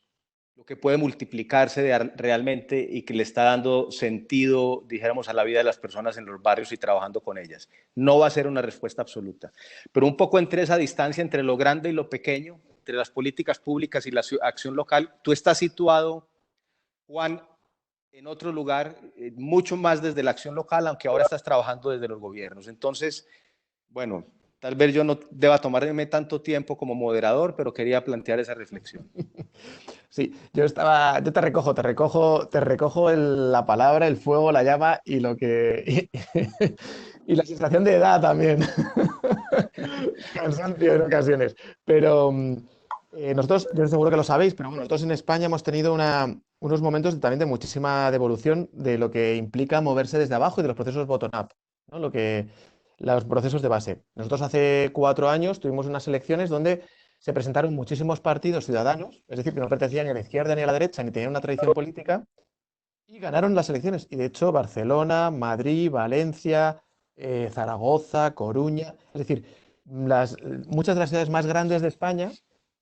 lo que puede multiplicarse realmente y que le está dando sentido, dijéramos, a la vida de las personas en los barrios y trabajando con ellas. No va a ser una respuesta absoluta, pero un poco entre esa distancia entre lo grande y lo pequeño, entre las políticas públicas y la acción local, tú estás situado Juan, en otro lugar, mucho más desde la acción local, aunque ahora estás trabajando desde los gobiernos. Entonces, bueno, tal vez yo no deba tomarme tanto tiempo como moderador, pero quería plantear esa reflexión. Sí, yo te recojo la palabra, el fuego, la llama y lo que y la sensación de edad también. Cansancio en ocasiones. Pero nosotros, yo seguro que lo sabéis, pero bueno, nosotros en España hemos tenido unos momentos también de muchísima devolución de lo que implica moverse desde abajo y de los procesos bottom-up, ¿no? Los procesos de base. Nosotros hace 4 años tuvimos unas elecciones donde se presentaron muchísimos partidos ciudadanos, es decir, que no pertenecían ni a la izquierda ni a la derecha, ni tenían una tradición política, y ganaron las elecciones. Y de hecho, Barcelona, Madrid, Valencia, Zaragoza, Coruña, es decir, muchas de las ciudades más grandes de España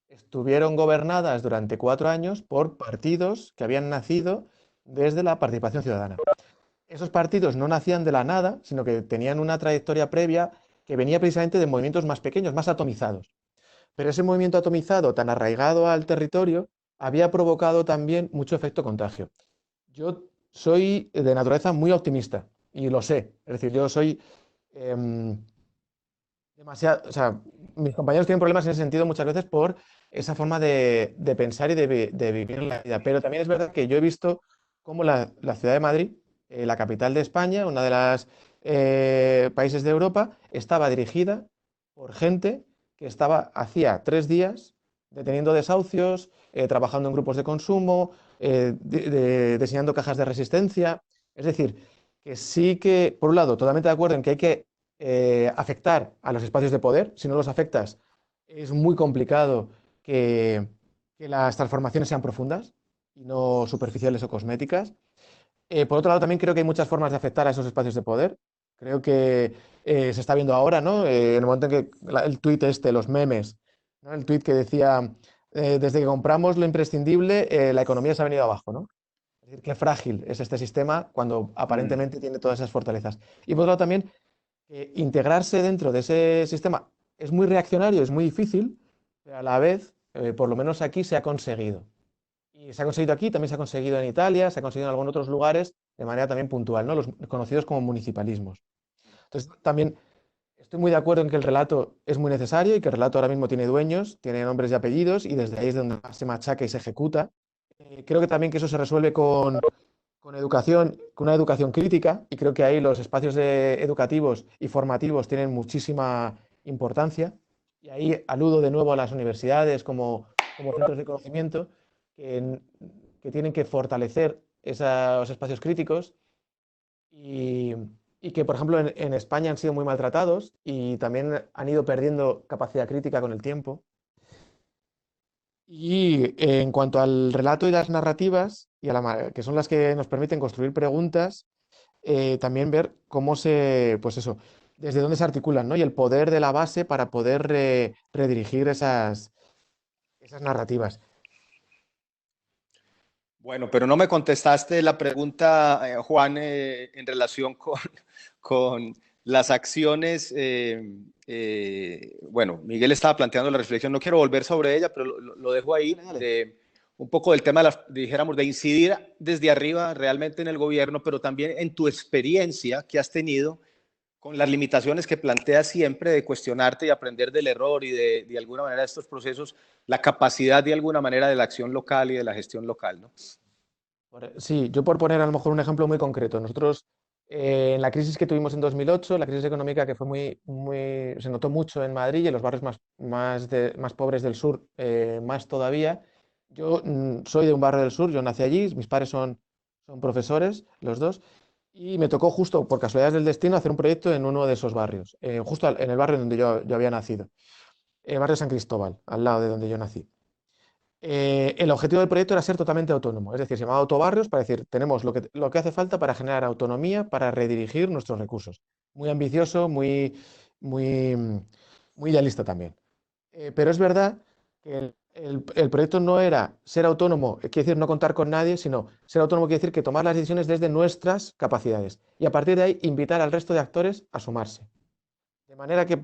estuvieron gobernadas durante 4 años por partidos que habían nacido desde la participación ciudadana. Esos partidos no nacían de la nada, sino que tenían una trayectoria previa que venía precisamente de movimientos más pequeños, más atomizados. Pero ese movimiento atomizado, tan arraigado al territorio, había provocado también mucho efecto contagio. Yo soy de naturaleza muy optimista y lo sé. Es decir, yo soy demasiado. O sea, mis compañeros tienen problemas en ese sentido muchas veces por esa forma de pensar y de vivir la vida. Pero también es verdad que yo he visto cómo la ciudad de Madrid, la capital de España, una de las países de Europa, estaba dirigida por gente que estaba hacía 3 días deteniendo desahucios, trabajando en grupos de consumo, diseñando cajas de resistencia. Es decir, que sí que, por un lado, totalmente de acuerdo en que hay que afectar a los espacios de poder. Si no los afectas, es muy complicado que las transformaciones sean profundas y no superficiales o cosméticas. Por otro lado, también creo que hay muchas formas de afectar a esos espacios de poder. Creo que se está viendo ahora, ¿no? En el momento en que el tuit los memes, ¿no? El tuit que decía, desde que compramos lo imprescindible, la economía se ha venido abajo, ¿no? Es decir, qué frágil es este sistema cuando aparentemente tiene todas esas fortalezas. Y por otro lado, también integrarse dentro de ese sistema es muy reaccionario, es muy difícil, pero a la vez, por lo menos aquí se ha conseguido. Y se ha conseguido aquí, también se ha conseguido en Italia, se ha conseguido en algunos otros lugares de manera también puntual, ¿no? Los conocidos como municipalismos. Entonces, también estoy muy de acuerdo en que el relato es muy necesario y que el relato ahora mismo tiene dueños, tiene nombres y apellidos y desde ahí es donde más se machaca y se ejecuta. Creo que también que eso se resuelve con educación, con una educación crítica, y creo que ahí los espacios educativos y formativos tienen muchísima importancia. Y ahí aludo de nuevo a las universidades como centros de conocimiento que, que tienen que fortalecer esos espacios críticos y, y que, por ejemplo, en España han sido muy maltratados y también han ido perdiendo capacidad crítica con el tiempo. Y en cuanto al relato y las narrativas, que son las que nos permiten construir preguntas, también ver cómo pues eso, desde dónde se articulan, ¿no? Y el poder de la base para poder redirigir esas narrativas. Bueno, pero no me contestaste la pregunta, Juan, en relación con las acciones. Bueno, Miguel estaba planteando la reflexión, no quiero volver sobre ella, pero lo dejo ahí, un poco del tema, dijéramos, de incidir desde arriba realmente en el gobierno, pero también en tu experiencia que has tenido con las limitaciones que planteas siempre de cuestionarte y aprender del error y de alguna manera de estos procesos, la capacidad de alguna manera de la acción local y de la gestión local, ¿no? Sí, yo por poner a lo mejor un ejemplo muy concreto, nosotros en la crisis que tuvimos en 2008, la crisis económica que fue se notó mucho en Madrid y en los barrios más pobres del sur, más todavía. Yo soy de un barrio del sur, yo nací allí, mis padres son profesores, los dos, y me tocó justo por casualidades del destino hacer un proyecto en uno de esos barrios, justo en el barrio donde yo había nacido, el barrio San Cristóbal, al lado de donde yo nací. El objetivo del proyecto era ser totalmente autónomo, es decir, se llamaba autobarrios para decir, tenemos lo que hace falta para generar autonomía, para redirigir nuestros recursos. Muy ambicioso, muy, muy idealista también. Pero es verdad que el proyecto no era ser autónomo, quiere decir no contar con nadie, sino ser autónomo quiere decir que tomar las decisiones desde nuestras capacidades y a partir de ahí invitar al resto de actores a sumarse. De manera que,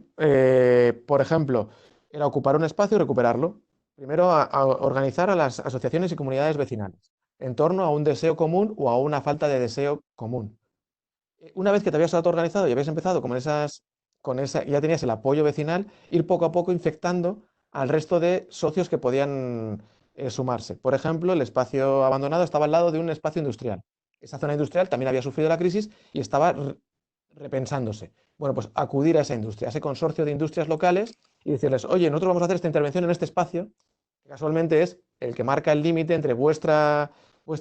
por ejemplo, era ocupar un espacio y recuperarlo. Primero, a organizar a las asociaciones y comunidades vecinales. en torno a un deseo común o a una falta de deseo común. Una vez que te habías autoorganizado y habías empezado ya tenías el apoyo vecinal, ir poco a poco infectando al resto de socios que podían sumarse. Por ejemplo, el espacio abandonado estaba al lado de un espacio industrial. Esa zona industrial también había sufrido la crisis y estaba repensándose. Bueno, pues acudir a esa industria, a ese consorcio de industrias locales y decirles, oye, nosotros vamos a hacer esta intervención en este espacio, que casualmente es el que marca el límite entre vuestra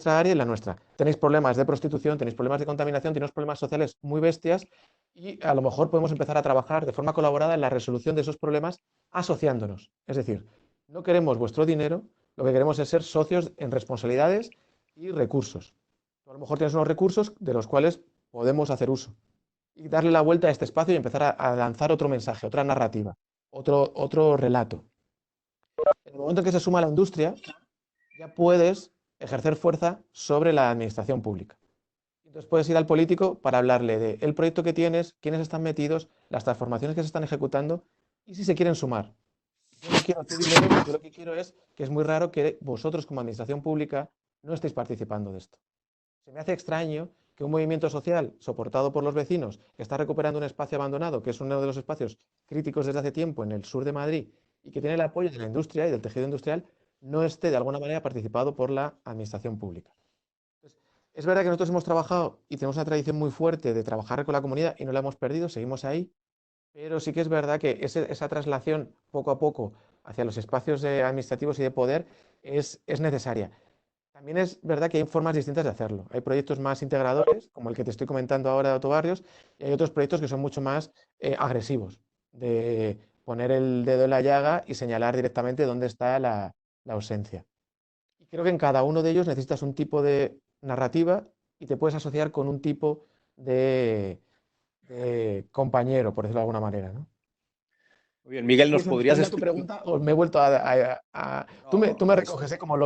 área y la nuestra. Tenéis problemas de prostitución, tenéis problemas de contaminación, tenéis problemas sociales muy bestias y a lo mejor podemos empezar a trabajar de forma colaborada en la resolución de esos problemas asociándonos. Es decir, no queremos vuestro dinero, lo que queremos es ser socios en responsabilidades y recursos. Tú a lo mejor tienes unos recursos de los cuales podemos hacer uso y darle la vuelta a este espacio y empezar a lanzar otro mensaje, otra narrativa, otro relato. En el momento en que se suma la industria, ya puedes ejercer fuerza sobre la administración pública. Entonces puedes ir al político para hablarle de el proyecto que tienes, quiénes están metidos, las transformaciones que se están ejecutando y si se quieren sumar. Yo no quiero tu dinero, yo lo que quiero es que es muy raro que vosotros como administración pública no estéis participando de esto. Se me hace extraño que un movimiento social soportado por los vecinos, que está recuperando un espacio abandonado, que es uno de los espacios críticos desde hace tiempo en el sur de Madrid y que tiene el apoyo de la industria y del tejido industrial, no esté de alguna manera participado por la administración pública. Entonces, es verdad que nosotros hemos trabajado y tenemos una tradición muy fuerte de trabajar con la comunidad y no la hemos perdido, seguimos ahí, pero sí que es verdad que esa traslación poco a poco hacia los espacios administrativos y de poder es necesaria. También es verdad que hay formas distintas de hacerlo. Hay proyectos más integradores, como el que te estoy comentando ahora de Autobarrios, y hay otros proyectos que son mucho más agresivos, de poner el dedo en la llaga y señalar directamente dónde está la ausencia. Y creo que en cada uno de ellos necesitas un tipo de narrativa y te puedes asociar con un tipo de compañero, por decirlo de alguna manera, ¿no? Muy bien, Miguel, Si ¿nos eso podrías responde a tu explicar? pregunta, o me he vuelto tú me No, recoges, ¿eh? Como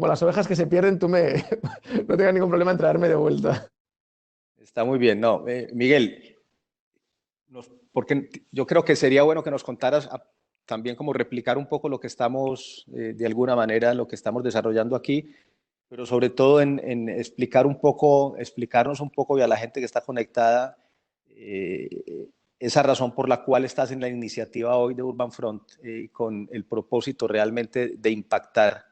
las ovejas que se pierden, no tengas ningún problema en traerme de vuelta. está muy bien. No, Miguel, porque yo creo que sería bueno que nos contaras también como replicar un poco lo que estamos, de alguna manera, lo que estamos desarrollando aquí, pero sobre todo en explicarnos un poco y a la gente que está conectada esa razón por la cual estás en la iniciativa hoy de Urban Front, con el propósito realmente de impactar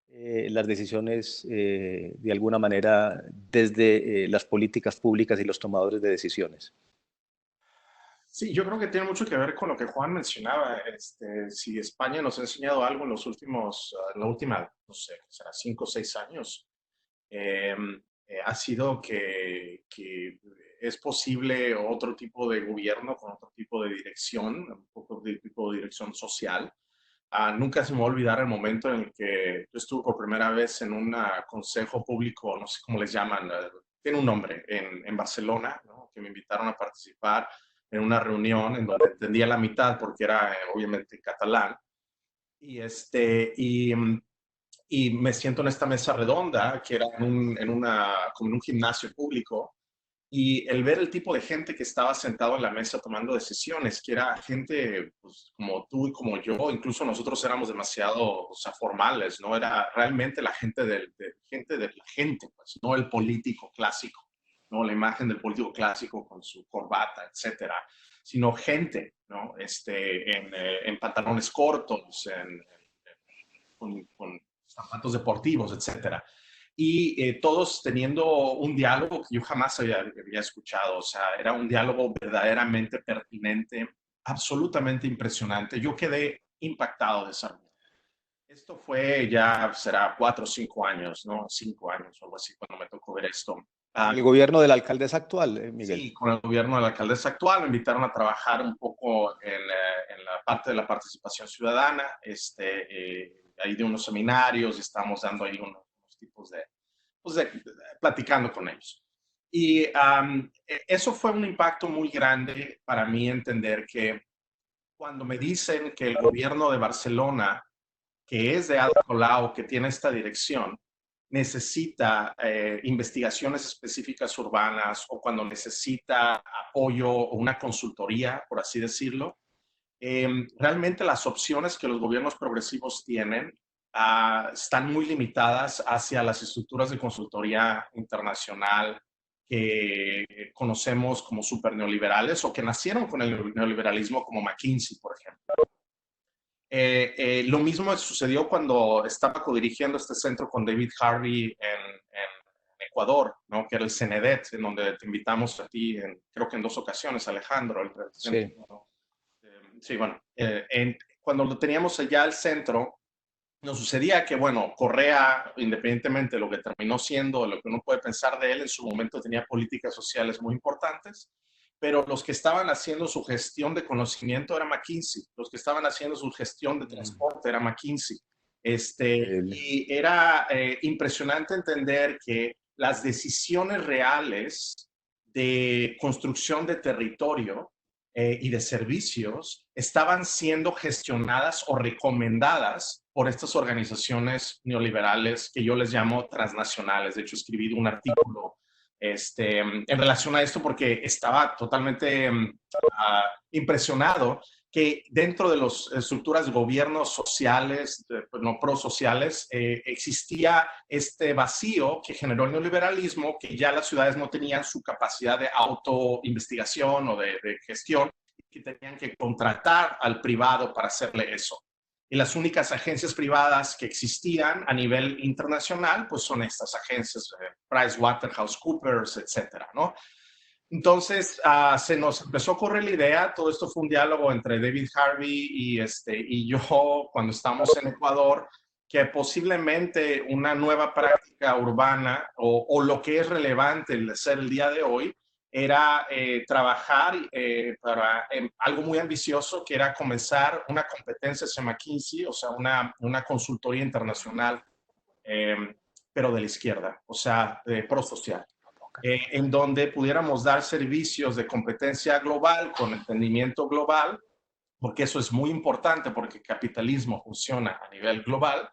las decisiones de alguna manera desde las políticas públicas y los tomadores de decisiones. Sí, yo creo que tiene mucho que ver con lo que Juan mencionaba. Si España nos ha enseñado algo en los últimos, en la última, no sé, será 5 o 6 años, eh, ha sido que es posible otro tipo de gobierno con otro tipo de dirección, un poco de tipo de dirección social. Nunca se me va a olvidar el momento en el que yo estuve por primera vez en un consejo público, no sé cómo les llaman, tiene un nombre, en Barcelona, ¿no? Que me invitaron a participar en una reunión en donde entendía la mitad porque era obviamente en catalán. Y me siento en esta mesa redonda que era como en un gimnasio público, y el ver el tipo de gente que estaba sentado en la mesa tomando decisiones, que era gente pues, como tú y como yo, incluso nosotros éramos demasiado, o sea, formales, ¿no? Era realmente la gente gente de la gente, pues, no el político clásico, ¿no? La imagen del político clásico con su corbata, etcétera, sino gente, ¿no? En pantalones cortos, con zapatos deportivos, etcétera. Y todos teniendo un diálogo que yo jamás había escuchado. O sea, era un diálogo verdaderamente pertinente, absolutamente impresionante. Yo quedé impactado de esa reunión. Esto fue ya, será 4 o 5 años, ¿no? 5 años o algo así, cuando me tocó ver esto. Con el gobierno de la alcaldesa actual, Miguel. Sí, con el gobierno de la alcaldesa actual me invitaron a trabajar un poco en la parte de la participación ciudadana. Ahí de unos seminarios y estamos dando ahí unos tipos pues platicando con ellos. Y eso fue un impacto muy grande para mí entender que cuando me dicen que el gobierno de Barcelona, que es de Ada Colau, que tiene esta dirección, necesita investigaciones específicas urbanas o cuando necesita apoyo o una consultoría, por así decirlo, realmente las opciones que los gobiernos progresivos tienen están muy limitadas hacia las estructuras de consultoría internacional que conocemos como super neoliberales o que nacieron con el neoliberalismo, como McKinsey, por ejemplo. Lo mismo sucedió cuando estaba codirigiendo este centro con David Harvey en Ecuador, ¿no? Que era el CENEDET, en donde te invitamos a ti, creo que en 2 ocasiones, Alejandro. Sí. Sí, bueno, cuando lo teníamos allá al centro, nos sucedía que, bueno, Correa, independientemente de lo que terminó siendo, lo que uno puede pensar de él, en su momento tenía políticas sociales muy importantes, pero los que estaban haciendo su gestión de conocimiento era McKinsey, los que estaban haciendo su gestión de transporte era McKinsey. Y era impresionante entender que las decisiones reales de construcción de territorio y de servicios estaban siendo gestionadas o recomendadas por estas organizaciones neoliberales que yo les llamo transnacionales. De hecho, escribí un artículo en relación a esto porque estaba totalmente impresionado que dentro de las estructuras de gobiernos sociales, no prosociales, existía este vacío que generó el neoliberalismo, que ya las ciudades no tenían su capacidad de autoinvestigación o de gestión, que tenían que contratar al privado para hacerle eso. Y las únicas agencias privadas que existían a nivel internacional, pues son estas agencias, PricewaterhouseCoopers, etcétera, ¿no? Entonces, se nos empezó a ocurrir la idea, todo esto fue un diálogo entre David Harvey y yo cuando estábamos en Ecuador, que posiblemente una nueva práctica urbana o lo que es relevante el ser el día de hoy era trabajar para algo muy ambicioso, que era comenzar una competencia en McKinsey, o sea, una consultoría internacional, pero de la izquierda, o sea, prosocial. En donde pudiéramos dar servicios de competencia global con entendimiento global, porque eso es muy importante, porque el capitalismo funciona a nivel global,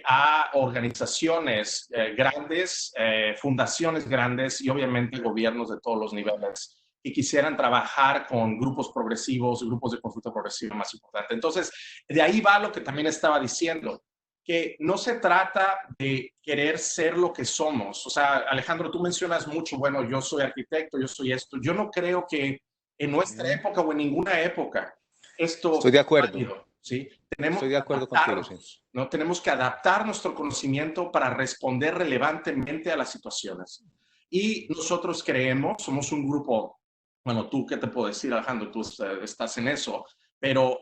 a organizaciones grandes, fundaciones grandes y obviamente gobiernos de todos los niveles que quisieran trabajar con grupos progresivos, grupos de consulta progresiva más importante. Entonces, de ahí va lo que también estaba diciendo, que no se trata de querer ser lo que somos. O sea, Alejandro, tú mencionas mucho, bueno, yo soy arquitecto, yo soy esto. Yo no creo que en nuestra época o en ninguna época esto Estoy de acuerdo. válido, ¿sí? Tenemos Estoy de acuerdo contigo, sí. ¿no? Tenemos que adaptar nuestro conocimiento para responder relevantemente a las situaciones. Y nosotros creemos, somos un grupo, bueno, tú, ¿qué te puedo decir, Alejandro? Tú estás en eso, pero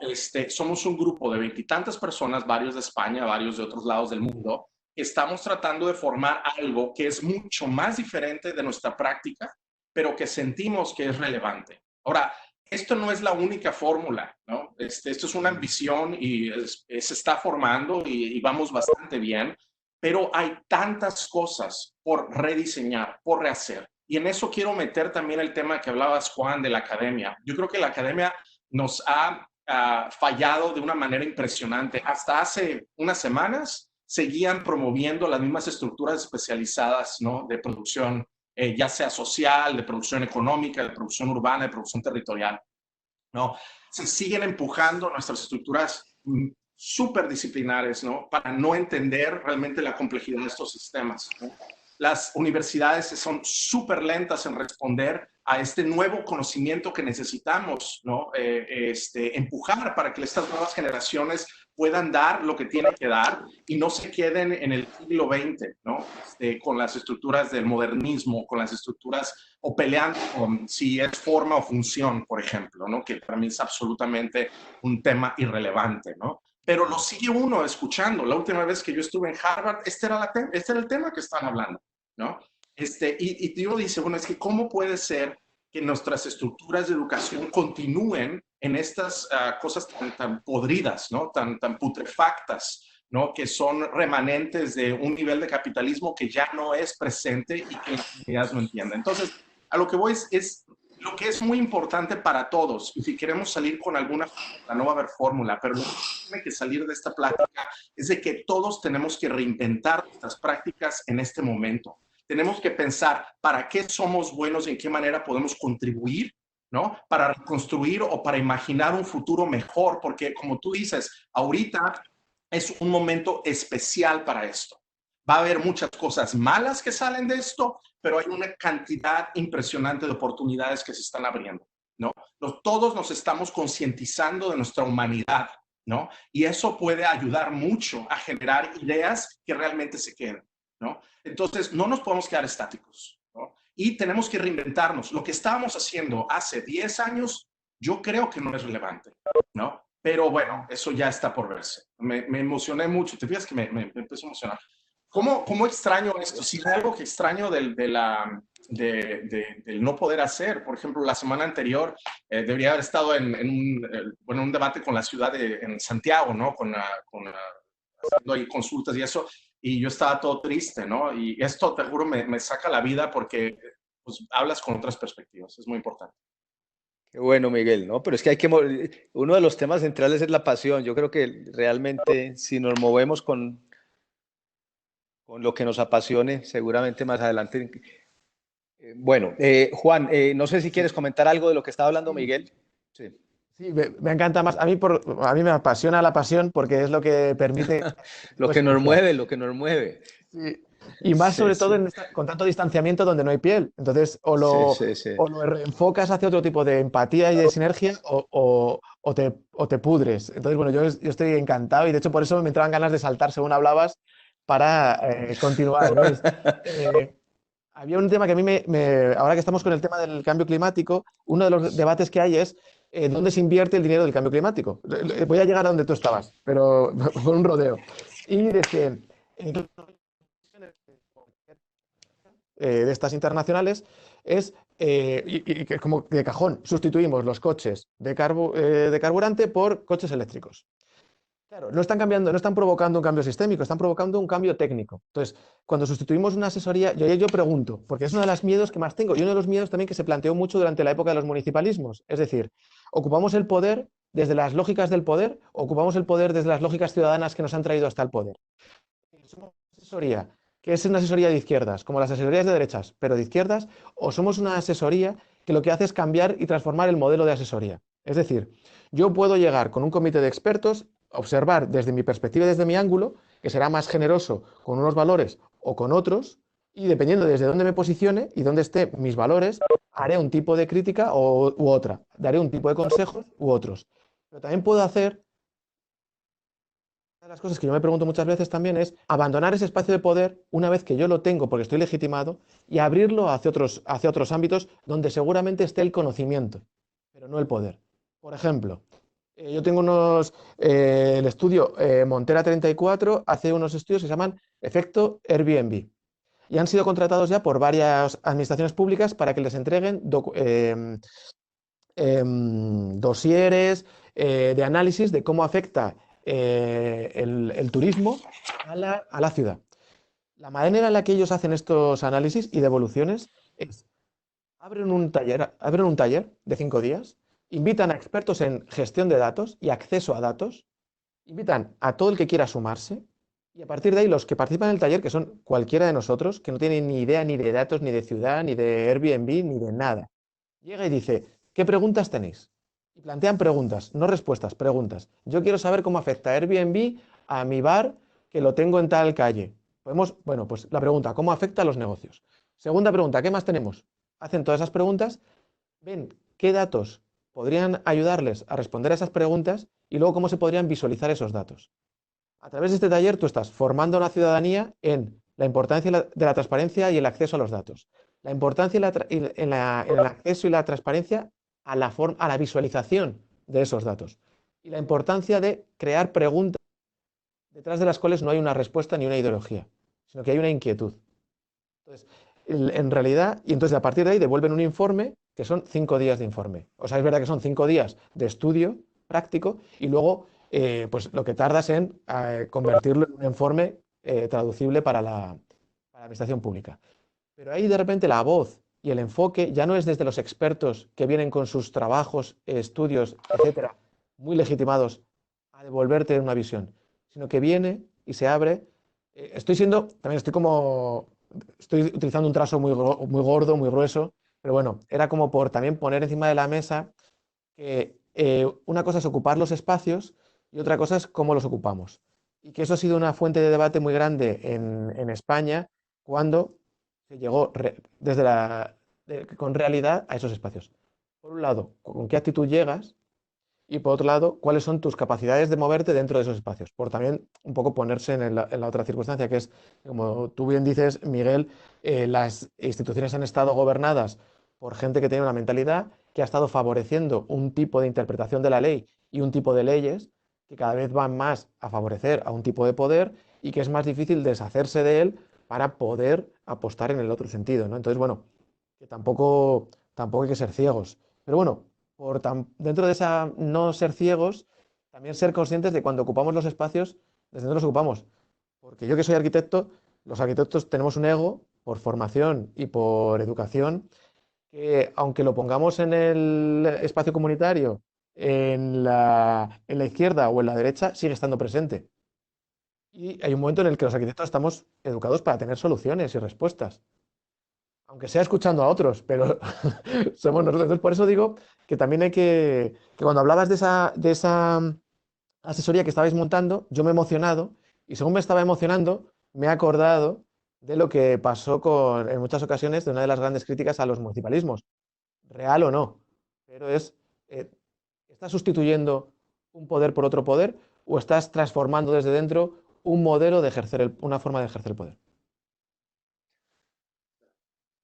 somos un grupo de 20 y tantas personas, varios de España, varios de otros lados del mundo, que estamos tratando de formar algo que es mucho más diferente de nuestra práctica, pero que sentimos que es relevante. Ahora, esto no es la única fórmula, ¿no? Esto es una ambición y se está formando y vamos bastante bien, pero hay tantas cosas por rediseñar, por rehacer. Y en eso quiero meter también el tema que hablabas, Juan, de la academia. Yo creo que la academia nos ha fallado de una manera impresionante. Hasta hace unas semanas seguían promoviendo las mismas estructuras especializadas, ¿no? De producción, ya sea social, de producción económica, de producción urbana, de producción territorial, ¿no? Se siguen empujando nuestras estructuras súper disciplinares, ¿no? Para no entender realmente la complejidad de estos sistemas, ¿no? Las universidades son súper lentas en responder a este nuevo conocimiento que necesitamos, ¿no? Empujar para que estas nuevas generaciones puedan dar lo que tienen que dar y no se queden en el siglo XX, ¿no? Con las estructuras del modernismo, con las estructuras o peleando con si es forma o función, por ejemplo, ¿no? Que para mí es absolutamente un tema irrelevante, ¿no? Pero lo sigue uno escuchando. La última vez que yo estuve en Harvard, este era el tema que estaban hablando, ¿no? Y uno dice, bueno, es que ¿cómo puede ser que nuestras estructuras de educación continúen en estas cosas tan podridas, ¿no? Tan putrefactas, ¿no? Que son remanentes de un nivel de capitalismo que ya no es presente y que la comunidad no entiende. Entonces, a lo que voy es lo que es muy importante para todos, y si queremos salir con alguna fórmula, no va a haber fórmula, pero lo que tiene que salir de esta plática es de que todos tenemos que reinventar nuestras prácticas en este momento. Tenemos que pensar para qué somos buenos y en qué manera podemos contribuir, ¿no? Para reconstruir o para imaginar un futuro mejor, porque como tú dices, ahorita es un momento especial para esto. Va a haber muchas cosas malas que salen de esto, pero hay una cantidad impresionante de oportunidades que se están abriendo, ¿no? Todos nos estamos concientizando de nuestra humanidad, ¿no? Y eso puede ayudar mucho a generar ideas que realmente se queden, ¿no? Entonces, no nos podemos quedar estáticos, ¿no? Y tenemos que reinventarnos. Lo que estábamos haciendo hace 10 años, yo creo que no es relevante, ¿no? Pero bueno, eso ya está por verse. Me emocioné mucho. Te fijas que me empezó a emocionar. ¿Cómo extraño esto? Si hay algo que extraño del no poder hacer. Por ejemplo, la semana anterior debería haber estado en un debate con la ciudad en Santiago, ¿no? Haciendo ahí consultas y eso, y yo estaba todo triste, ¿no? Y esto, te juro, me saca la vida porque pues, hablas con otras perspectivas. Es muy importante. Qué bueno, Miguel, ¿no? Pero es que uno de los temas centrales es la pasión. Yo creo que realmente si nos movemos con lo que nos apasione, seguramente más adelante. Bueno, Juan, no sé si quieres comentar algo de lo que estaba hablando Miguel. Sí. Sí, me encanta más. A mí me apasiona la pasión porque es lo que permite... Lo que nos mueve, lo que nos mueve. Sí. Y más Sí, sobre todo sí. con tanto distanciamiento donde no hay piel. Entonces, Sí, sí, sí. o lo reenfocas hacia otro tipo de empatía y de sinergia o te pudres. Entonces, bueno, yo estoy encantado y de hecho por eso me entraban ganas de saltar según hablabas para continuar, ¿no? Había un tema que a mí ahora que estamos con el tema del cambio climático, uno de los debates que hay es dónde se invierte el dinero del cambio climático. Voy a llegar a donde tú estabas, pero por un rodeo. Y decían, de estas internacionales es, y que como de cajón, sustituimos los coches de carburante por coches eléctricos. Claro, no están provocando un cambio sistémico, están provocando un cambio técnico. Entonces, cuando sustituimos una asesoría, yo pregunto, porque es uno de los miedos que más tengo y uno de los miedos también que se planteó mucho durante la época de los municipalismos. Es decir, ocupamos el poder desde las lógicas del poder, o ocupamos el poder desde las lógicas ciudadanas que nos han traído hasta el poder. Somos una asesoría que es una asesoría de izquierdas, como las asesorías de derechas, pero de izquierdas, o somos una asesoría que lo que hace es cambiar y transformar el modelo de asesoría. Es decir, yo puedo llegar con un comité de expertos, observar desde mi perspectiva y desde mi ángulo, que será más generoso con unos valores o con otros, y dependiendo desde dónde me posicione y dónde estén mis valores, haré un tipo de crítica u otra, daré un tipo de consejos u otros. Pero también puedo hacer, una de las cosas que yo me pregunto muchas veces también es abandonar ese espacio de poder una vez que yo lo tengo porque estoy legitimado y abrirlo hacia otros ámbitos donde seguramente esté el conocimiento, pero no el poder. Por ejemplo, yo tengo el estudio Montera 34 hace unos estudios que se llaman Efecto Airbnb y han sido contratados ya por varias administraciones públicas para que les entreguen dosieres de análisis de cómo afecta el turismo a la ciudad. La manera en la que ellos hacen estos análisis y devoluciones es abren un taller de 5 días, invitan a expertos en gestión de datos y acceso a datos, invitan a todo el que quiera sumarse y a partir de ahí los que participan en el taller, que son cualquiera de nosotros, que no tienen ni idea ni de datos, ni de ciudad, ni de Airbnb, ni de nada, llega y dice, ¿qué preguntas tenéis? Y plantean preguntas, no respuestas, preguntas. Yo quiero saber cómo afecta Airbnb a mi bar que lo tengo en tal calle. Bueno, pues la pregunta, ¿cómo afecta a los negocios? Segunda pregunta, ¿qué más tenemos? Hacen todas esas preguntas, ven qué datos podrían ayudarles a responder a esas preguntas y luego cómo se podrían visualizar esos datos. A través de este taller tú estás formando a una ciudadanía en la importancia de la transparencia y el acceso a los datos, la importancia en el acceso y la transparencia a la visualización de esos datos y la importancia de crear preguntas detrás de las cuales no hay una respuesta ni una ideología, sino que hay una inquietud. Entonces, en realidad, y entonces a partir de ahí devuelven un informe que son 5 días de informe. O sea, es verdad que son 5 días de estudio práctico y luego pues lo que tardas en convertirlo en un informe traducible para la administración pública. Pero ahí de repente la voz y el enfoque ya no es desde los expertos que vienen con sus trabajos, estudios, etcétera, muy legitimados a devolverte una visión, sino que viene y se abre. Estoy utilizando un trazo muy gordo, muy grueso, pero bueno, era como por también poner encima de la mesa que una cosa es ocupar los espacios y otra cosa es cómo los ocupamos. y que eso ha sido una fuente de debate muy grande en España cuando se llegó con realidad a esos espacios. Por un lado, con qué actitud llegas y por otro lado, cuáles son tus capacidades de moverte dentro de esos espacios. Por también un poco ponerse en la otra circunstancia, que es, como tú bien dices, Miguel, las instituciones han estado gobernadas por gente que tiene una mentalidad que ha estado favoreciendo un tipo de interpretación de la ley y un tipo de leyes que cada vez van más a favorecer a un tipo de poder y que es más difícil deshacerse de él para poder apostar en el otro sentido, ¿no? Entonces, bueno, que tampoco hay que ser ciegos. Pero bueno, dentro de esa no ser ciegos, también ser conscientes de cuando ocupamos los espacios, desde dónde los ocupamos. Porque yo que soy arquitecto, los arquitectos tenemos un ego por formación y por educación, que aunque lo pongamos en el espacio comunitario, en la izquierda o en la derecha, sigue estando presente. Y hay un momento en el que los arquitectos estamos educados para tener soluciones y respuestas, aunque sea escuchando a otros, pero somos nosotros. Entonces, por eso digo que también que cuando hablabas de esa asesoría que estabais montando, yo me he emocionado y según me estaba emocionando, me he acordado de lo que pasó en muchas ocasiones de una de las grandes críticas a los municipalismos, real o no, pero eh, ¿estás sustituyendo un poder por otro poder o estás transformando desde dentro un modelo de una forma de ejercer el poder?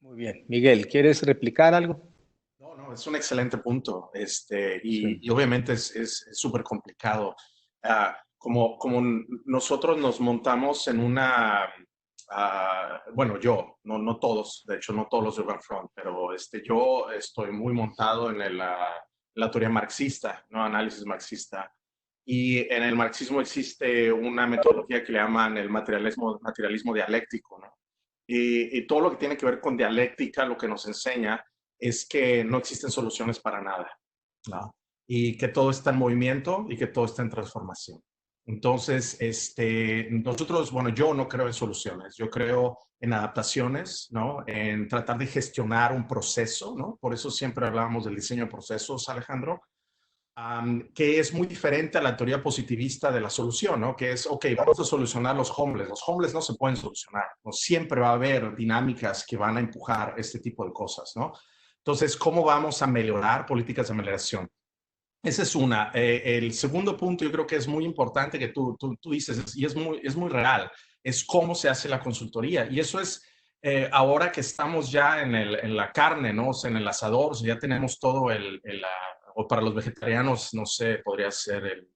Muy bien. Miguel, ¿quieres replicar algo? No, no, es un excelente punto. Sí. Y obviamente es súper complicado. Como nosotros nos montamos en bueno, yo, no todos, de hecho, no todos los de Urban Front, pero yo estoy muy montado en la teoría marxista, ¿no? Análisis marxista. Y en el marxismo existe una metodología que le llaman el materialismo dialéctico, ¿no? Y todo lo que tiene que ver con dialéctica, lo que nos enseña es que no existen soluciones para nada, ¿no? Y que todo está en movimiento y que todo está en transformación. Entonces, nosotros, bueno, yo no creo en soluciones, yo creo en adaptaciones, ¿no? En tratar de gestionar un proceso, ¿no? Por eso siempre hablábamos del diseño de procesos, Alejandro, que es muy diferente a la teoría positivista de la solución, ¿no? Que es, ok, vamos a solucionar los homeless. Los homeless no se pueden solucionar, ¿no? Siempre va a haber dinámicas que van a empujar este tipo de cosas, ¿no? Entonces, ¿cómo vamos a mejorar políticas de amelioración? Esa es una. El segundo punto yo creo que es muy importante que tú dices, y es muy real, es cómo se hace la consultoría. Y eso es ahora que estamos ya en la carne, ¿no? O sea, en el asador, o sea, ya tenemos todo o para los vegetarianos, no sé, podría ser el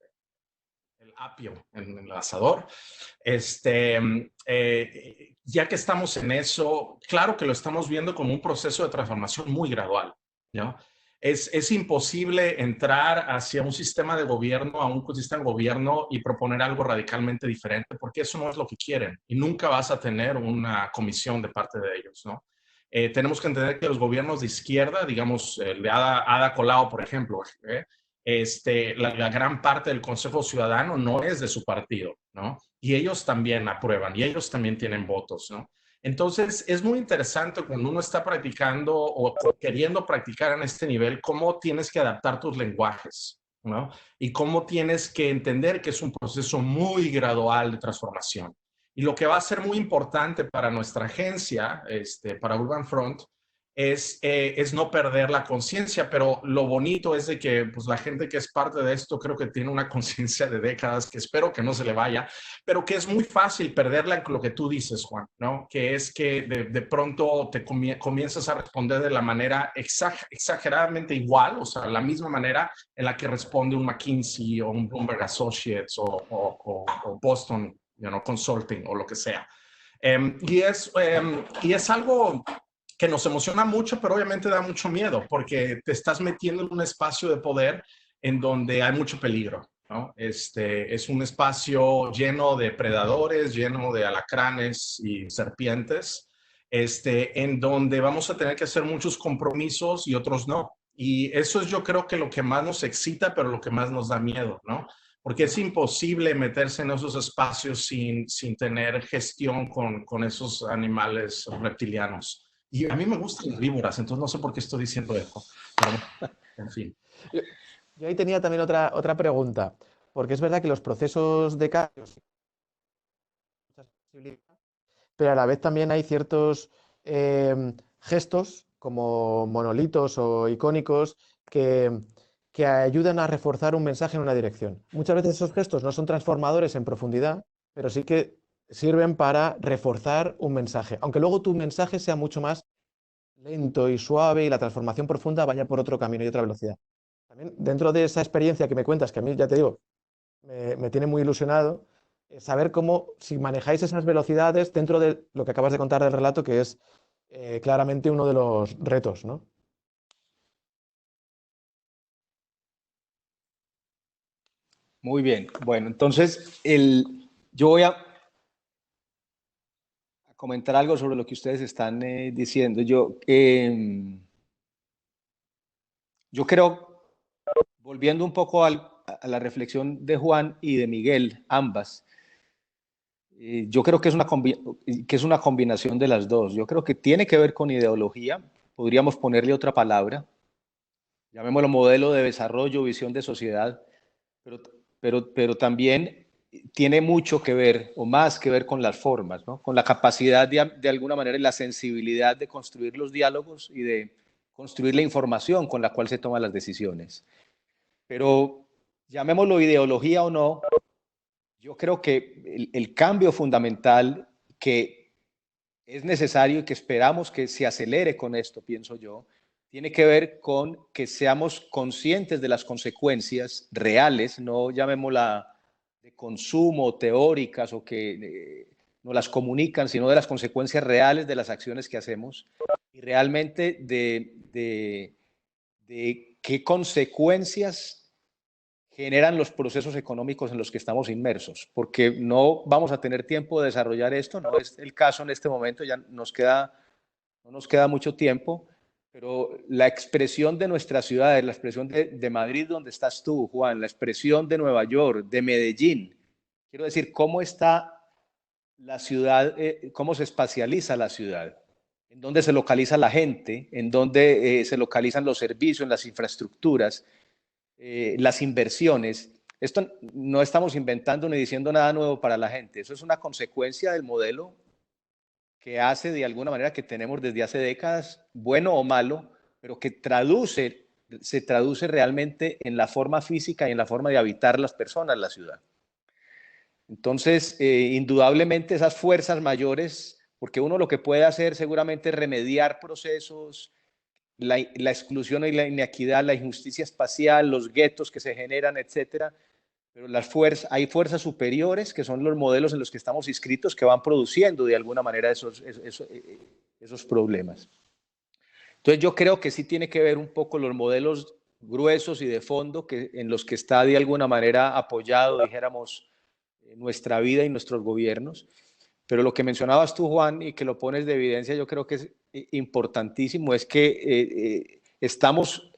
apio en el asador. Ya que estamos en eso, claro que lo estamos viendo como un proceso de transformación muy gradual, ¿no? Es imposible entrar hacia un sistema de gobierno, a un sistema de gobierno y proponer algo radicalmente diferente, porque eso no es lo que quieren y nunca vas a tener una comisión de parte de ellos, ¿no? Tenemos que entender que los gobiernos de izquierda, digamos, el de Ada Colau, por ejemplo, la gran parte del Consejo Ciudadano no es de su partido, ¿no? Y ellos también aprueban y ellos también tienen votos, ¿no? Entonces, es muy interesante cuando uno está practicando o queriendo practicar en este nivel, cómo tienes que adaptar tus lenguajes, ¿no? Y cómo tienes que entender que es un proceso muy gradual de transformación. Y lo que va a ser muy importante para nuestra agencia, para Urban Front, es no perder la conciencia, pero lo bonito es de que pues, la gente que es parte de esto creo que tiene una conciencia de décadas que espero que no se le vaya, pero que es muy fácil perderla en lo que tú dices, Juan, ¿no? Que es que de pronto te comienzas a responder de la manera exageradamente igual, o sea, la misma manera en la que responde un McKinsey o un Bloomberg Associates o Boston Consulting o lo que sea. Y es algo que nos emociona mucho, pero obviamente da mucho miedo porque te estás metiendo en un espacio de poder en donde hay mucho peligro, ¿no? Es un espacio lleno de predadores, lleno de alacranes y serpientes, en donde vamos a tener que hacer muchos compromisos y otros no. Y eso es yo creo que lo que más nos excita, pero lo que más nos da miedo, ¿no? Porque es imposible meterse en esos espacios sin tener gestión con esos animales reptilianos. Y a mí me gustan las víboras, entonces no sé por qué estoy diciendo esto. Pero, en fin. Yo ahí tenía también otra pregunta, porque es verdad que los procesos de cambios pero a la vez también hay ciertos gestos como monolitos o icónicos que ayudan a reforzar un mensaje en una dirección. Muchas veces esos gestos no son transformadores en profundidad, pero sí que sirven para reforzar un mensaje, aunque luego tu mensaje sea mucho más lento y suave y la transformación profunda vaya por otro camino y otra velocidad. También dentro de esa experiencia que me cuentas, que a mí ya te digo, me tiene muy ilusionado, saber cómo, si manejáis esas velocidades dentro de lo que acabas de contar del relato, que es claramente uno de los retos, ¿no? Muy bien. Bueno, entonces yo voy a comentar algo sobre lo que ustedes están diciendo. Yo creo, volviendo un poco a la reflexión de Juan y de Miguel, ambas, yo creo que es una combinación de las dos. Yo creo que tiene que ver con ideología, podríamos ponerle otra palabra, llamémoslo modelo de desarrollo, visión de sociedad, pero, pero también tiene mucho que ver, o más que ver con las formas, ¿no? Con la capacidad de alguna manera y la sensibilidad de construir los diálogos y de construir la información con la cual se toman las decisiones. Pero llamémoslo ideología o no, yo creo que el cambio fundamental que es necesario y que esperamos que se acelere con esto, pienso yo, tiene que ver con que seamos conscientes de las consecuencias reales, no llamémosla de consumo, teóricas o que no las comunican, sino de las consecuencias reales de las acciones que hacemos y realmente de qué consecuencias generan los procesos económicos en los que estamos inmersos, porque no vamos a tener tiempo de desarrollar esto, no es el caso en este momento, ya no nos queda mucho tiempo, pero la expresión de nuestras ciudades, la expresión de Madrid, donde estás tú, Juan, la expresión de Nueva York, de Medellín, quiero decir, cómo está la ciudad, cómo se espacializa la ciudad, en dónde se localiza la gente, en dónde se localizan los servicios, las infraestructuras, las inversiones. Esto no estamos inventando ni diciendo nada nuevo para la gente, eso es una consecuencia del modelo que hace de alguna manera que tenemos desde hace décadas, bueno o malo, pero que se traduce realmente en la forma física y en la forma de habitar las personas la ciudad. Entonces, indudablemente esas fuerzas mayores, porque uno lo que puede hacer seguramente es remediar procesos, la exclusión y la inequidad, la injusticia espacial, los guetos que se generan, etcétera. Pero hay fuerzas superiores que son los modelos en los que estamos inscritos que van produciendo de alguna manera esos problemas. Entonces yo creo que sí tiene que ver un poco los modelos gruesos y de fondo en los que está de alguna manera apoyado, dijéramos, nuestra vida y nuestros gobiernos. Pero lo que mencionabas tú, Juan, y que lo pones de evidencia, yo creo que es importantísimo, es que estamos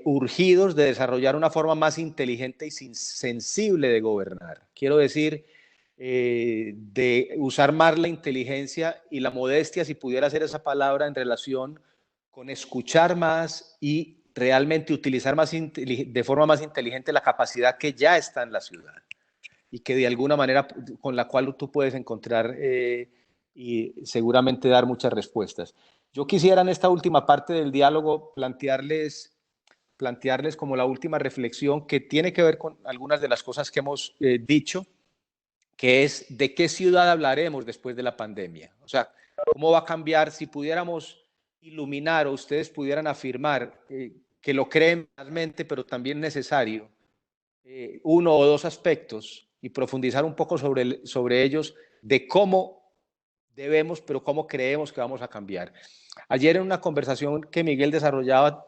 urgidos de desarrollar una forma más inteligente y sensible de gobernar. Quiero decir, de usar más la inteligencia y la modestia, si pudiera ser esa palabra, en relación con escuchar más y realmente utilizar de forma más inteligente la capacidad que ya está en la ciudad y que de alguna manera con la cual tú puedes encontrar y seguramente dar muchas respuestas. Yo quisiera en esta última parte del diálogo plantearles como la última reflexión que tiene que ver con algunas de las cosas que hemos dicho, que es de qué ciudad hablaremos después de la pandemia. O sea, cómo va a cambiar si pudiéramos iluminar o ustedes pudieran afirmar que lo creen realmente, pero también necesario, uno o dos aspectos y profundizar un poco sobre ellos, de cómo debemos, pero cómo creemos que vamos a cambiar. Ayer en una conversación que Miguel desarrollaba,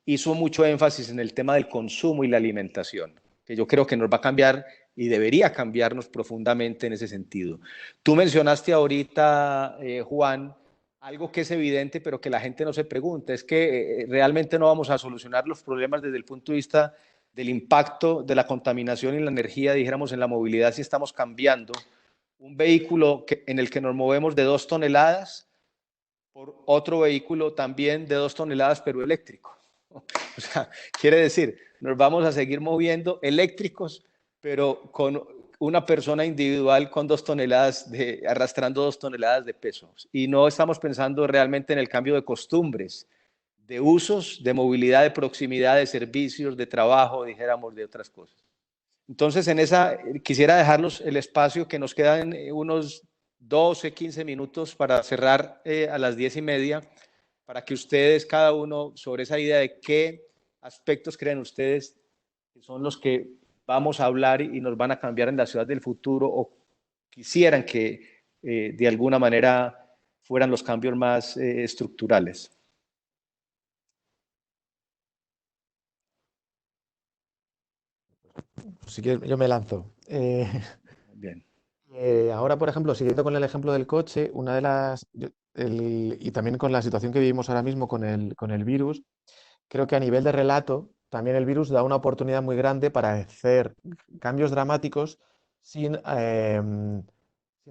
hizo mucho énfasis en el tema del consumo y la alimentación, que yo creo que nos va a cambiar y debería cambiarnos profundamente en ese sentido. Tú mencionaste ahorita, Juan, algo que es evidente, pero que la gente no se pregunta, es que realmente no vamos a solucionar los problemas desde el punto de vista del impacto de la contaminación y la energía, dijéramos, en la movilidad, si estamos cambiando un vehículo en el que nos movemos de 2 toneladas por otro vehículo también de 2 toneladas, pero eléctrico. O sea, quiere decir, nos vamos a seguir moviendo eléctricos, pero una persona individual con 2 toneladas arrastrando 2 toneladas de peso. Y no estamos pensando realmente en el cambio de costumbres, de usos, de movilidad, de proximidad, de servicios, de trabajo, dijéramos, de otras cosas. Entonces, en esa quisiera dejarlos el espacio que nos quedan unos 12, 15 minutos para cerrar a las 10:30, para que ustedes, cada uno, sobre esa idea de qué aspectos creen ustedes que son los que vamos a hablar y nos van a cambiar en la ciudad del futuro, o quisieran que de alguna manera fueran los cambios más estructurales. Si quieres, yo me lanzo. Bien. Ahora, por ejemplo, siguiendo con el ejemplo del coche, una de las, y también con la situación que vivimos ahora mismo con el virus, creo que a nivel de relato, también el virus da una oportunidad muy grande para hacer cambios dramáticos sin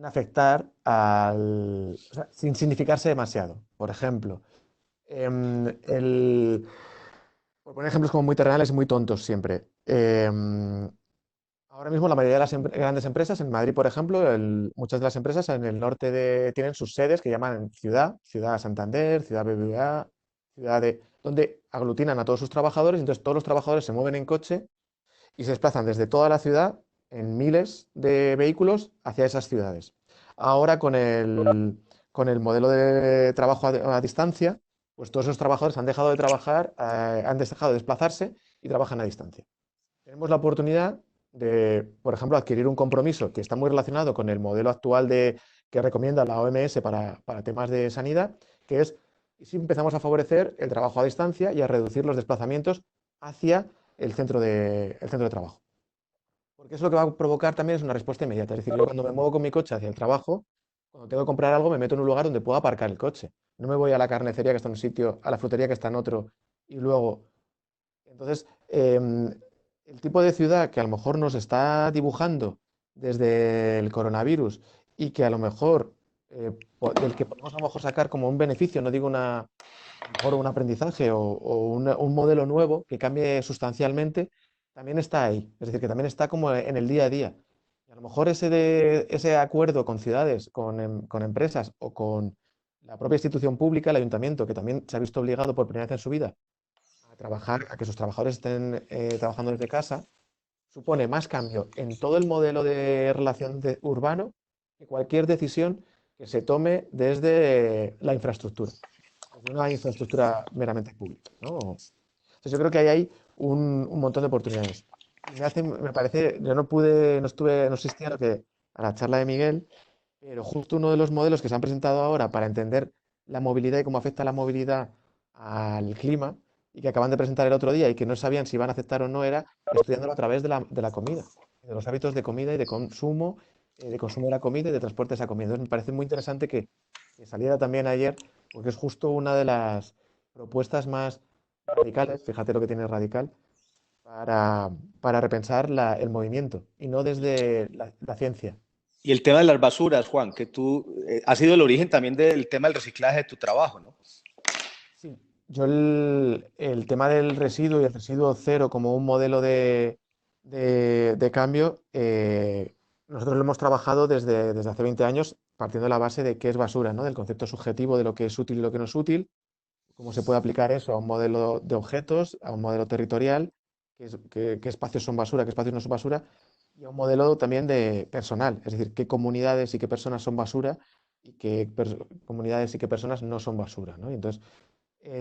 afectar o sea, sin significarse demasiado. Por ejemplo, em, el, por poner ejemplos como muy terrenales y muy tontos siempre. Ahora mismo la mayoría de las grandes empresas, en Madrid, por ejemplo, muchas de las empresas en el norte tienen sus sedes que llaman Ciudad Santander, Ciudad BBVA, donde aglutinan a todos sus trabajadores, y entonces todos los trabajadores se mueven en coche y se desplazan desde toda la ciudad en miles de vehículos hacia esas ciudades. Ahora con el modelo de trabajo a distancia, pues todos esos trabajadores han dejado de trabajar, han dejado de desplazarse y trabajan a distancia. Tenemos la oportunidad de, por ejemplo, adquirir un compromiso que está muy relacionado con el modelo actual que recomienda la OMS para temas de sanidad, que es si empezamos a favorecer el trabajo a distancia y a reducir los desplazamientos hacia el centro de trabajo. Porque eso lo que va a provocar también es una respuesta inmediata. Es decir, yo cuando me muevo con mi coche hacia el trabajo, cuando tengo que comprar algo, me meto en un lugar donde puedo aparcar el coche. No me voy a la carnicería que está en un sitio, a la frutería que está en otro, y luego... Entonces, el tipo de ciudad que a lo mejor nos está dibujando desde el coronavirus y que a lo mejor, del que podemos a lo mejor sacar como un beneficio, no digo a lo mejor un aprendizaje o un modelo nuevo que cambie sustancialmente, también está ahí. Es decir, que también está como en el día a día. Y a lo mejor ese acuerdo con ciudades, con empresas o con la propia institución pública, el ayuntamiento, que también se ha visto obligado por primera vez en su vida a que sus trabajadores estén trabajando desde casa, supone más cambio en todo el modelo de relación urbano que cualquier decisión que se tome desde la infraestructura, desde una infraestructura meramente pública, ¿no? Entonces yo creo que ahí hay un montón de oportunidades. Y me parece, yo no asistí a la charla de Miguel, pero justo uno de los modelos que se han presentado ahora para entender la movilidad y cómo afecta la movilidad al clima, y que acaban de presentar el otro día y que no sabían si iban a aceptar o no, era estudiándolo a través de la comida, de los hábitos de comida y de consumo de la comida y de transporte de esa comida. Entonces me parece muy interesante que saliera también ayer, porque es justo una de las propuestas más radicales, fíjate lo que tiene radical, para repensar el movimiento y no desde la ciencia. Y el tema de las basuras, Juan, que tú ha sido el origen también del tema del reciclaje de tu trabajo, ¿no? Sí, yo el tema del residuo y el residuo cero como un modelo de cambio, nosotros lo hemos trabajado desde hace 20 años partiendo de la base de qué es basura, ¿no? Del concepto subjetivo de lo que es útil y lo que no es útil, cómo se puede aplicar eso a un modelo de objetos, a un modelo territorial, qué espacios son basura, qué espacios no son basura, y a un modelo también de personal, es decir, qué comunidades y qué personas son basura y qué comunidades y qué personas no son basura, ¿no? Y entonces,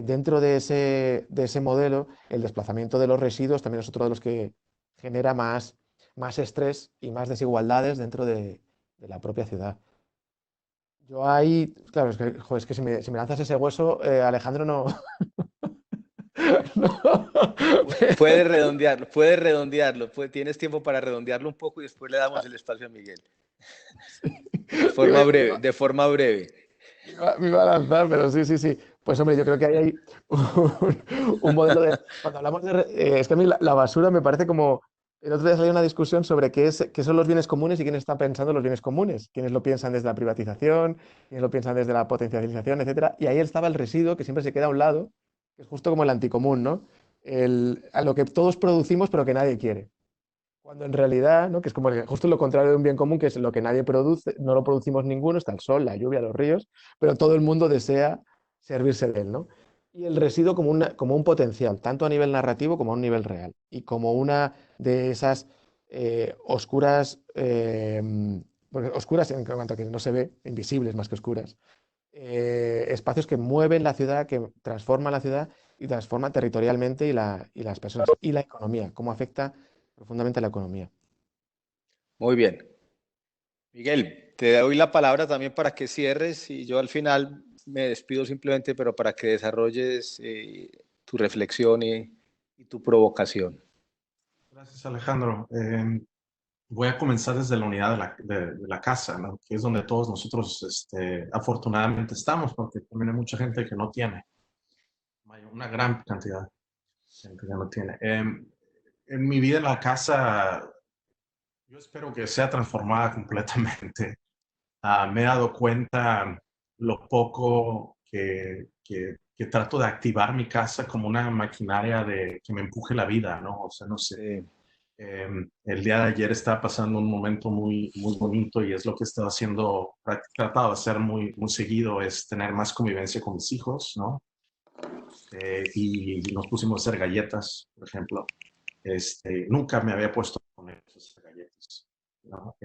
dentro de ese modelo, el desplazamiento de los residuos también es otro de los que genera más estrés y más desigualdades dentro de la propia ciudad. Yo ahí, claro, joder, es que si me lanzas ese hueso, Alejandro, no. no. Puedes redondearlo, tienes tiempo para redondearlo un poco y después le damos el espacio a Miguel. De forma breve. Me iba a lanzar, pero sí, sí, sí. Pues hombre, yo creo que ahí hay un modelo de... Cuando hablamos es que a mí la basura me parece como... El otro día salió una discusión sobre qué son los bienes comunes y quién está pensando en los bienes comunes. Quiénes lo piensan desde la privatización, quiénes lo piensan desde la potencialización, etcétera. Y ahí estaba el residuo que siempre se queda a un lado, que es justo como el anticomún, ¿no? A lo que todos producimos pero que nadie quiere. Cuando en realidad, ¿no? Que es como justo lo contrario de un bien común, que es lo que nadie produce, no lo producimos ninguno, está el sol, la lluvia, los ríos, pero todo el mundo desea servirse de él, ¿no? Y el residuo como, como un potencial, tanto a nivel narrativo como a un nivel real, y como una de esas oscuras, oscuras en cuanto a que no se ve, invisibles más que oscuras, espacios que mueven la ciudad, que transforman la ciudad y transforman territorialmente y las personas y la economía, cómo afecta profundamente a la economía. Muy bien. Miguel, te doy la palabra también para que cierres y yo al final me despido simplemente, pero para que desarrolles tu reflexión y tu provocación. Gracias, Alejandro. Voy a comenzar desde la unidad de la casa, ¿no? Que es donde todos nosotros afortunadamente estamos, porque también hay mucha gente que no tiene. Hay una gran cantidad de gente que no tiene. En mi vida en la casa, yo espero que sea transformada completamente. Me he dado cuenta lo poco que trato de activar mi casa como una maquinaria que me empuje la vida, ¿no? O sea, no sé. El día de ayer estaba pasando un momento muy, muy bonito y es lo que he estado haciendo, tratado de hacer muy, muy seguido, es tener más convivencia con mis hijos, ¿no? Y nos pusimos a hacer galletas, por ejemplo. Nunca me había puesto con ellos a hacer galletas, ¿no?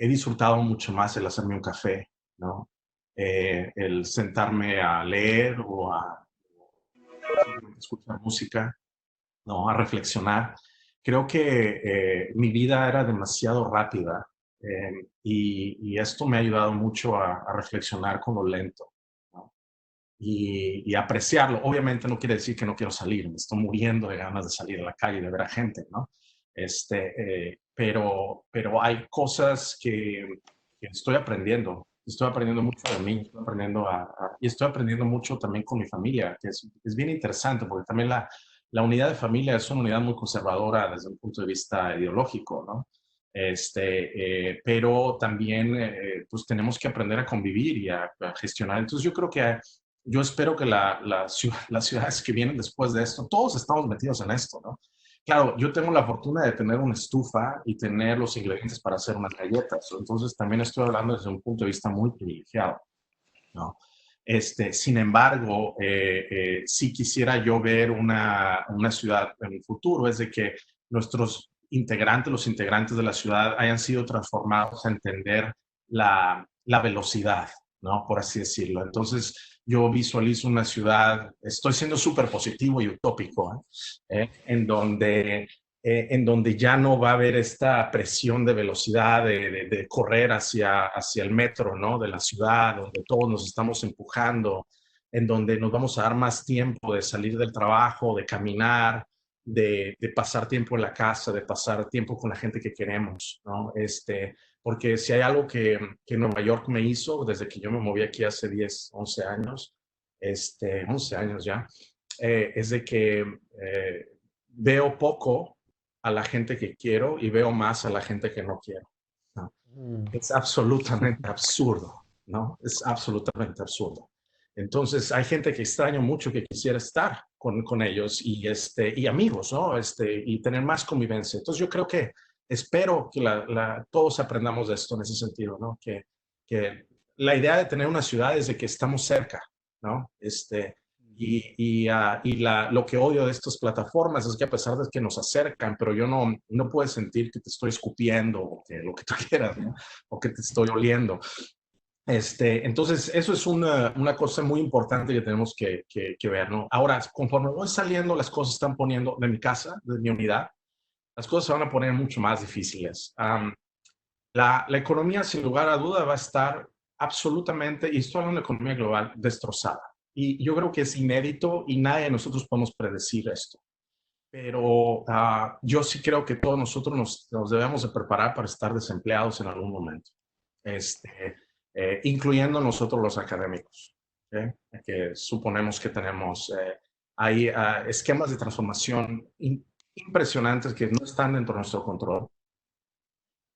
He disfrutado mucho más el hacerme un café, ¿no? El sentarme a leer o a simplemente escuchar música, ¿no? A reflexionar. Creo que mi vida era demasiado rápida y esto me ha ayudado mucho a reflexionar con lo lento, ¿no? Y apreciarlo. Obviamente no quiere decir que no quiero salir, me estoy muriendo de ganas de salir a la calle, de ver a gente, ¿no? Pero hay cosas que estoy aprendiendo mucho de mí, y estoy aprendiendo mucho también con mi familia, que es bien interesante, porque también la unidad de familia es una unidad muy conservadora desde un punto de vista ideológico, ¿no? Pero también pues tenemos que aprender a convivir y a gestionar. Entonces yo creo que yo espero que las ciudades que vienen después de esto, todos estamos metidos en esto, ¿no? Claro, yo tengo la fortuna de tener una estufa y tener los ingredientes para hacer unas galletas, entonces también estoy hablando desde un punto de vista muy privilegiado, ¿no? Sin embargo, sí quisiera yo ver una ciudad en el futuro, es de que los integrantes de la ciudad hayan sido transformados a entender la velocidad, ¿no? Por así decirlo. Entonces, yo visualizo una ciudad, estoy siendo súper positivo y utópico, en donde ya no va a haber esta presión de velocidad, de correr hacia el metro, ¿no? De la ciudad, donde todos nos estamos empujando, en donde nos vamos a dar más tiempo de salir del trabajo, de caminar, de pasar tiempo en la casa, de pasar tiempo con la gente que queremos, ¿no? Porque si hay algo que Nueva York me hizo desde que yo me moví aquí hace 10, 11 años, 11 años ya, es de que veo poco a la gente que quiero y veo más a la gente que no quiero, ¿no? Es absolutamente absurdo, ¿no? Es absolutamente absurdo. Entonces, hay gente que extraño mucho que quisiera estar con ellos y amigos, ¿no? Y tener más convivencia. Entonces, yo creo que espero que todos aprendamos de esto en ese sentido, ¿no? Que la idea de tener una ciudad es de que estamos cerca, ¿no? Lo que odio de estas plataformas es que a pesar de que nos acercan, pero yo no puedo sentir que te estoy escupiendo o que lo que tú quieras, ¿no? O que te estoy oliendo. Entonces, eso es una cosa muy importante que tenemos que ver, ¿no? Ahora, conforme voy saliendo, las cosas están poniendo de mi casa, de mi unidad, las cosas se van a poner mucho más difíciles. La economía, sin lugar a duda, va a estar absolutamente, y estoy hablando de economía global, destrozada. Y yo creo que es inédito y nadie de nosotros podemos predecir esto. Pero yo sí creo que todos nosotros nos debemos de preparar para estar desempleados en algún momento, incluyendo nosotros los académicos, ¿okay? Que suponemos que tenemos, hay esquemas de transformación impresionantes que no están dentro de nuestro control.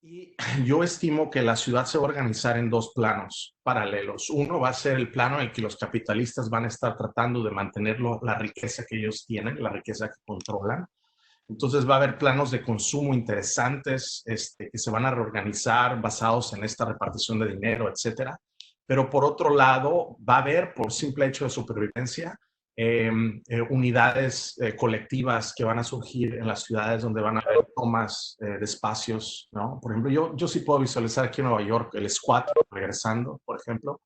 Y yo estimo que la ciudad se va a organizar en dos planos paralelos. Uno va a ser el plano en el que los capitalistas van a estar tratando de mantener la riqueza que ellos tienen, la riqueza que controlan, Entonces va a haber planos de consumo interesantes que se van a reorganizar basados en esta repartición de dinero, etcétera. Pero por otro lado, va a haber, por simple hecho de supervivencia, unidades colectivas que van a surgir en las ciudades donde van a haber tomas de espacios, ¿no? Por ejemplo, yo sí puedo visualizar aquí en Nueva York el squat regresando, por ejemplo,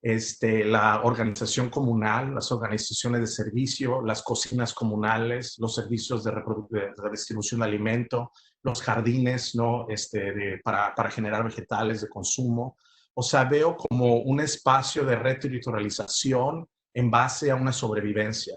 la organización comunal, las organizaciones de servicio, las cocinas comunales, los servicios de distribución de alimento, los jardines, ¿no? Para generar vegetales de consumo. O sea, veo como un espacio de reterritorialización en base a una sobrevivencia.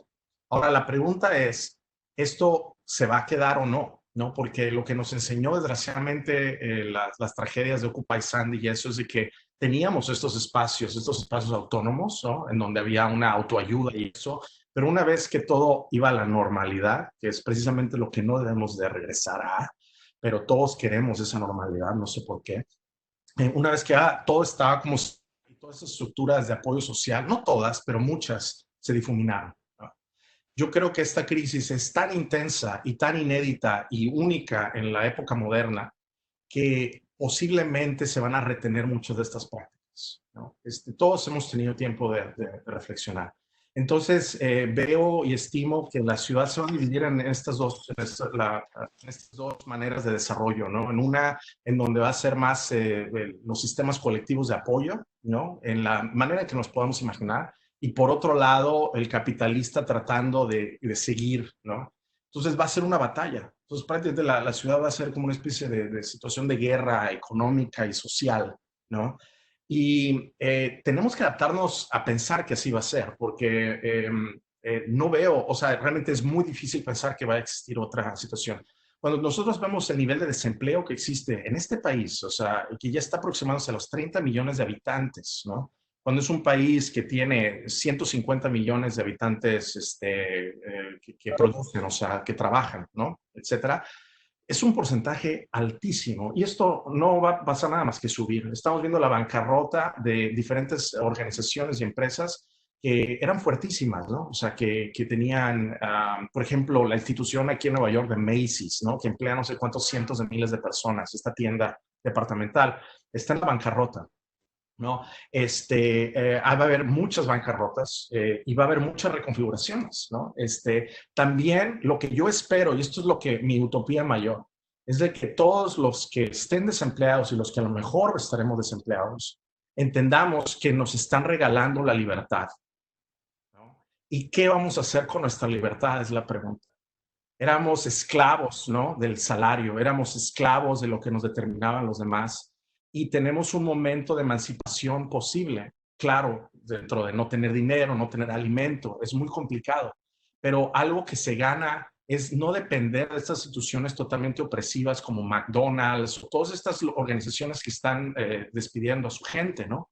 Ahora, la pregunta es, ¿esto se va a quedar o no? ¿No? Porque lo que nos enseñó, desgraciadamente, las tragedias de Occupy Sandy y eso es de que teníamos estos espacios autónomos, ¿no? En donde había una autoayuda y eso, pero una vez que todo iba a la normalidad, que es precisamente lo que no debemos de regresar a, pero todos queremos esa normalidad, no sé por qué, una vez que todo estaba como, todas esas estructuras de apoyo social, no todas, pero muchas, se difuminaron. ¿No? Yo creo que esta crisis es tan intensa y tan inédita y única en la época moderna que posiblemente se van a retener muchas de estas prácticas. ¿No? Todos hemos tenido tiempo de reflexionar. Entonces, veo y estimo que la ciudad se va a dividir en estas dos maneras de desarrollo, ¿no? En una, en donde va a ser más los sistemas colectivos de apoyo, ¿no? En la manera que nos podamos imaginar. Y por otro lado, el capitalista tratando de seguir, ¿no? Entonces va a ser una batalla. Entonces prácticamente la ciudad va a ser como una especie de situación de guerra económica y social, ¿no? Y tenemos que adaptarnos a pensar que así va a ser, porque no veo, o sea, realmente es muy difícil pensar que va a existir otra situación. Cuando nosotros vemos el nivel de desempleo que existe en este país, o sea, que ya está aproximándose a los 30 millones de habitantes, ¿no? Cuando es un país que tiene 150 millones de habitantes que producen, o sea, que trabajan, ¿no? Etcétera, es un porcentaje altísimo y esto no va a pasar nada más que subir. Estamos viendo la bancarrota de diferentes organizaciones y empresas que eran fuertísimas, ¿no? O sea, que tenían, por ejemplo, la institución aquí en Nueva York de Macy's, ¿no? Que emplea no sé cuántos cientos de miles de personas, esta tienda departamental, está en la bancarrota. ¿No? Va a haber muchas bancarrotas y va a haber muchas reconfiguraciones, ¿no? También lo que yo espero, y esto es lo que mi utopía mayor, es de que todos los que estén desempleados y los que a lo mejor estaremos desempleados, entendamos que nos están regalando la libertad, ¿no? ¿Y qué vamos a hacer con nuestra libertad? Es la pregunta. Éramos esclavos, ¿no? Del salario, éramos esclavos de lo que nos determinaban los demás y tenemos un momento de emancipación posible. Claro, dentro de no tener dinero, no tener alimento, es muy complicado, pero algo que se gana es no depender de estas instituciones totalmente opresivas como McDonald's o todas estas organizaciones que están despidiendo a su gente, ¿no?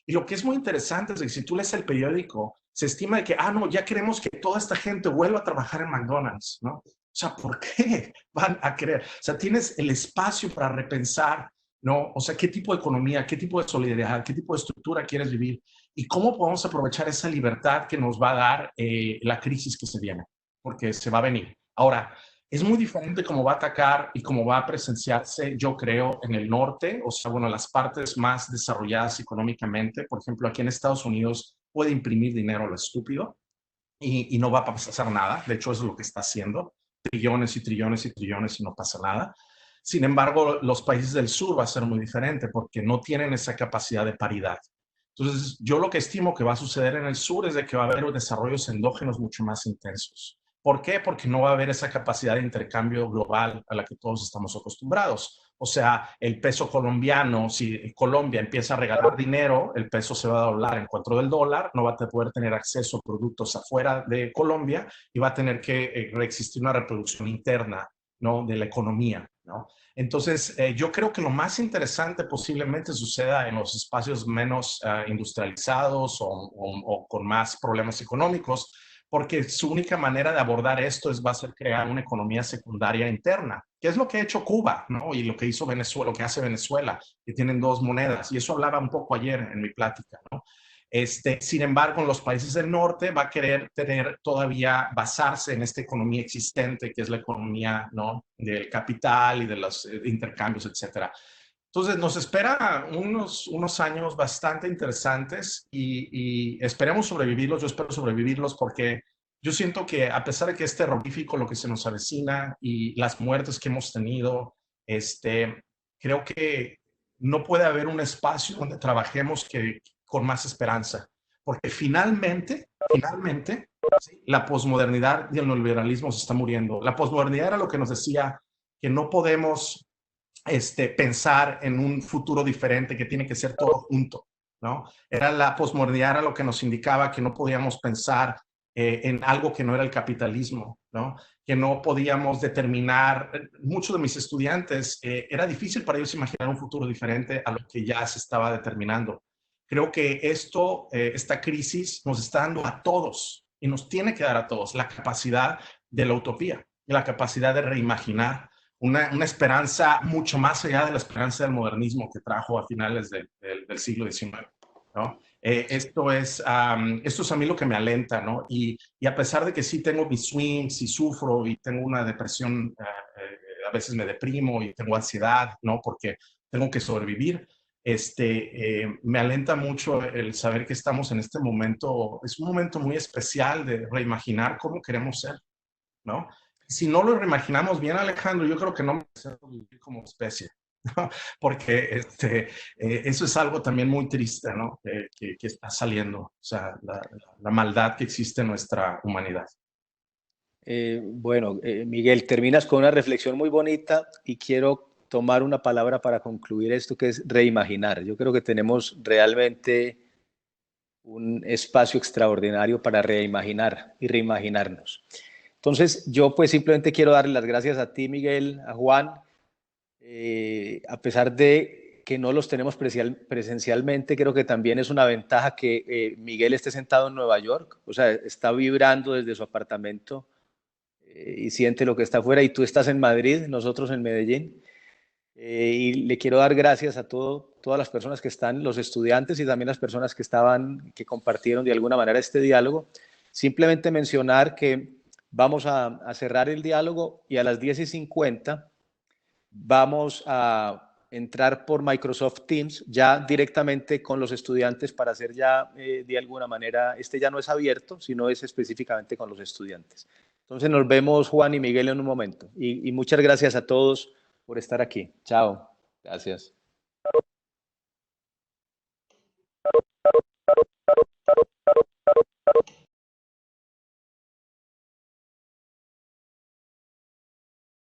Y lo que es muy interesante es que si tú lees el periódico, se estima de que, no, ya queremos que toda esta gente vuelva a trabajar en McDonald's, ¿no? O sea, ¿por qué van a querer? O sea, tienes el espacio para repensar, ¿no? O sea, ¿qué tipo de economía, qué tipo de solidaridad, qué tipo de estructura quieres vivir? Y cómo podemos aprovechar esa libertad que nos va a dar la crisis que se viene, porque se va a venir. Ahora, es muy diferente cómo va a atacar y cómo va a presenciarse, yo creo, en el norte, o sea, bueno, las partes más desarrolladas económicamente. Por ejemplo, aquí en Estados Unidos puede imprimir dinero a lo estúpido y no va a pasar nada. De hecho, eso es lo que está haciendo. Trillones y trillones y trillones y no pasa nada. Sin embargo, los países del sur va a ser muy diferente porque no tienen esa capacidad de paridad. Entonces, yo lo que estimo que va a suceder en el sur es de que va a haber desarrollos endógenos mucho más intensos. ¿Por qué? Porque no va a haber esa capacidad de intercambio global a la que todos estamos acostumbrados. O sea, el peso colombiano, si Colombia empieza a regalar dinero, el peso se va a doblar en contra del dólar, no va a poder tener acceso a productos afuera de Colombia y va a tener que existir una reproducción interna, ¿no? De la economía, ¿no? Entonces, yo creo que lo más interesante posiblemente suceda en los espacios menos industrializados o con más problemas económicos, porque su única manera de abordar esto va a ser crear una economía secundaria interna, que es lo que ha hecho Cuba, ¿no? Y lo que hizo Venezuela, lo que hace Venezuela, que tienen dos monedas. Y eso hablaba un poco ayer en mi plática, ¿no? Sin embargo, en los países del norte va a querer basarse en esta economía existente, que es la economía, ¿no?, del capital y de los intercambios, etcétera. Entonces, nos espera unos años bastante interesantes y esperemos sobrevivirlos. Yo espero sobrevivirlos porque yo siento que a pesar de que es terrorífico lo que se nos avecina y las muertes que hemos tenido, creo que no puede haber un espacio donde trabajemos con más esperanza. Porque finalmente, ¿sí?, la posmodernidad y el neoliberalismo se está muriendo. La posmodernidad era lo que nos decía que no podemos pensar en un futuro diferente, que tiene que ser todo junto, ¿no? La posmodernidad era lo que nos indicaba que no podíamos pensar en algo que no era el capitalismo, ¿no? Que no podíamos determinar. Muchos de mis estudiantes, era difícil para ellos imaginar un futuro diferente a lo que ya se estaba determinando. Creo que esta crisis nos está dando a todos, y nos tiene que dar a todos, la capacidad de la utopía, la capacidad de reimaginar, una esperanza mucho más allá de la esperanza del modernismo que trajo a finales del siglo XIX, ¿no? Esto es a mí lo que me alenta, ¿no? Y a pesar de que sí tengo mis swings y sufro y tengo una depresión, a veces me deprimo y tengo ansiedad, ¿no?, porque tengo que sobrevivir, me alenta mucho el saber que estamos en este momento. Es un momento muy especial de reimaginar cómo queremos ser, ¿no? Si no lo reimaginamos bien, Alejandro, yo creo que no merecemos vivir como especie, ¿no? Porque eso es algo también muy triste, ¿no?, que está saliendo, o sea, la maldad que existe en nuestra humanidad. Bueno, Miguel, terminas con una reflexión muy bonita y quiero tomar una palabra para concluir esto, que es reimaginar. Yo creo que tenemos realmente un espacio extraordinario para reimaginar y reimaginarnos. Entonces, yo pues simplemente quiero darle las gracias a ti, Miguel, a Juan, a pesar de que no los tenemos presencialmente, creo que también es una ventaja que Miguel esté sentado en Nueva York, o sea, está vibrando desde su apartamento y siente lo que está afuera, y tú estás en Madrid, nosotros en Medellín. Y le quiero dar gracias a todas las personas que están, los estudiantes y también las personas que compartieron de alguna manera este diálogo. Simplemente mencionar que vamos a cerrar el diálogo y a las 10:50 vamos a entrar por Microsoft Teams ya directamente con los estudiantes para hacer ya de alguna manera, ya no es abierto, sino es específicamente con los estudiantes. Entonces nos vemos, Juan y Miguel, en un momento. Y muchas gracias a todos por estar aquí. Chao. Gracias.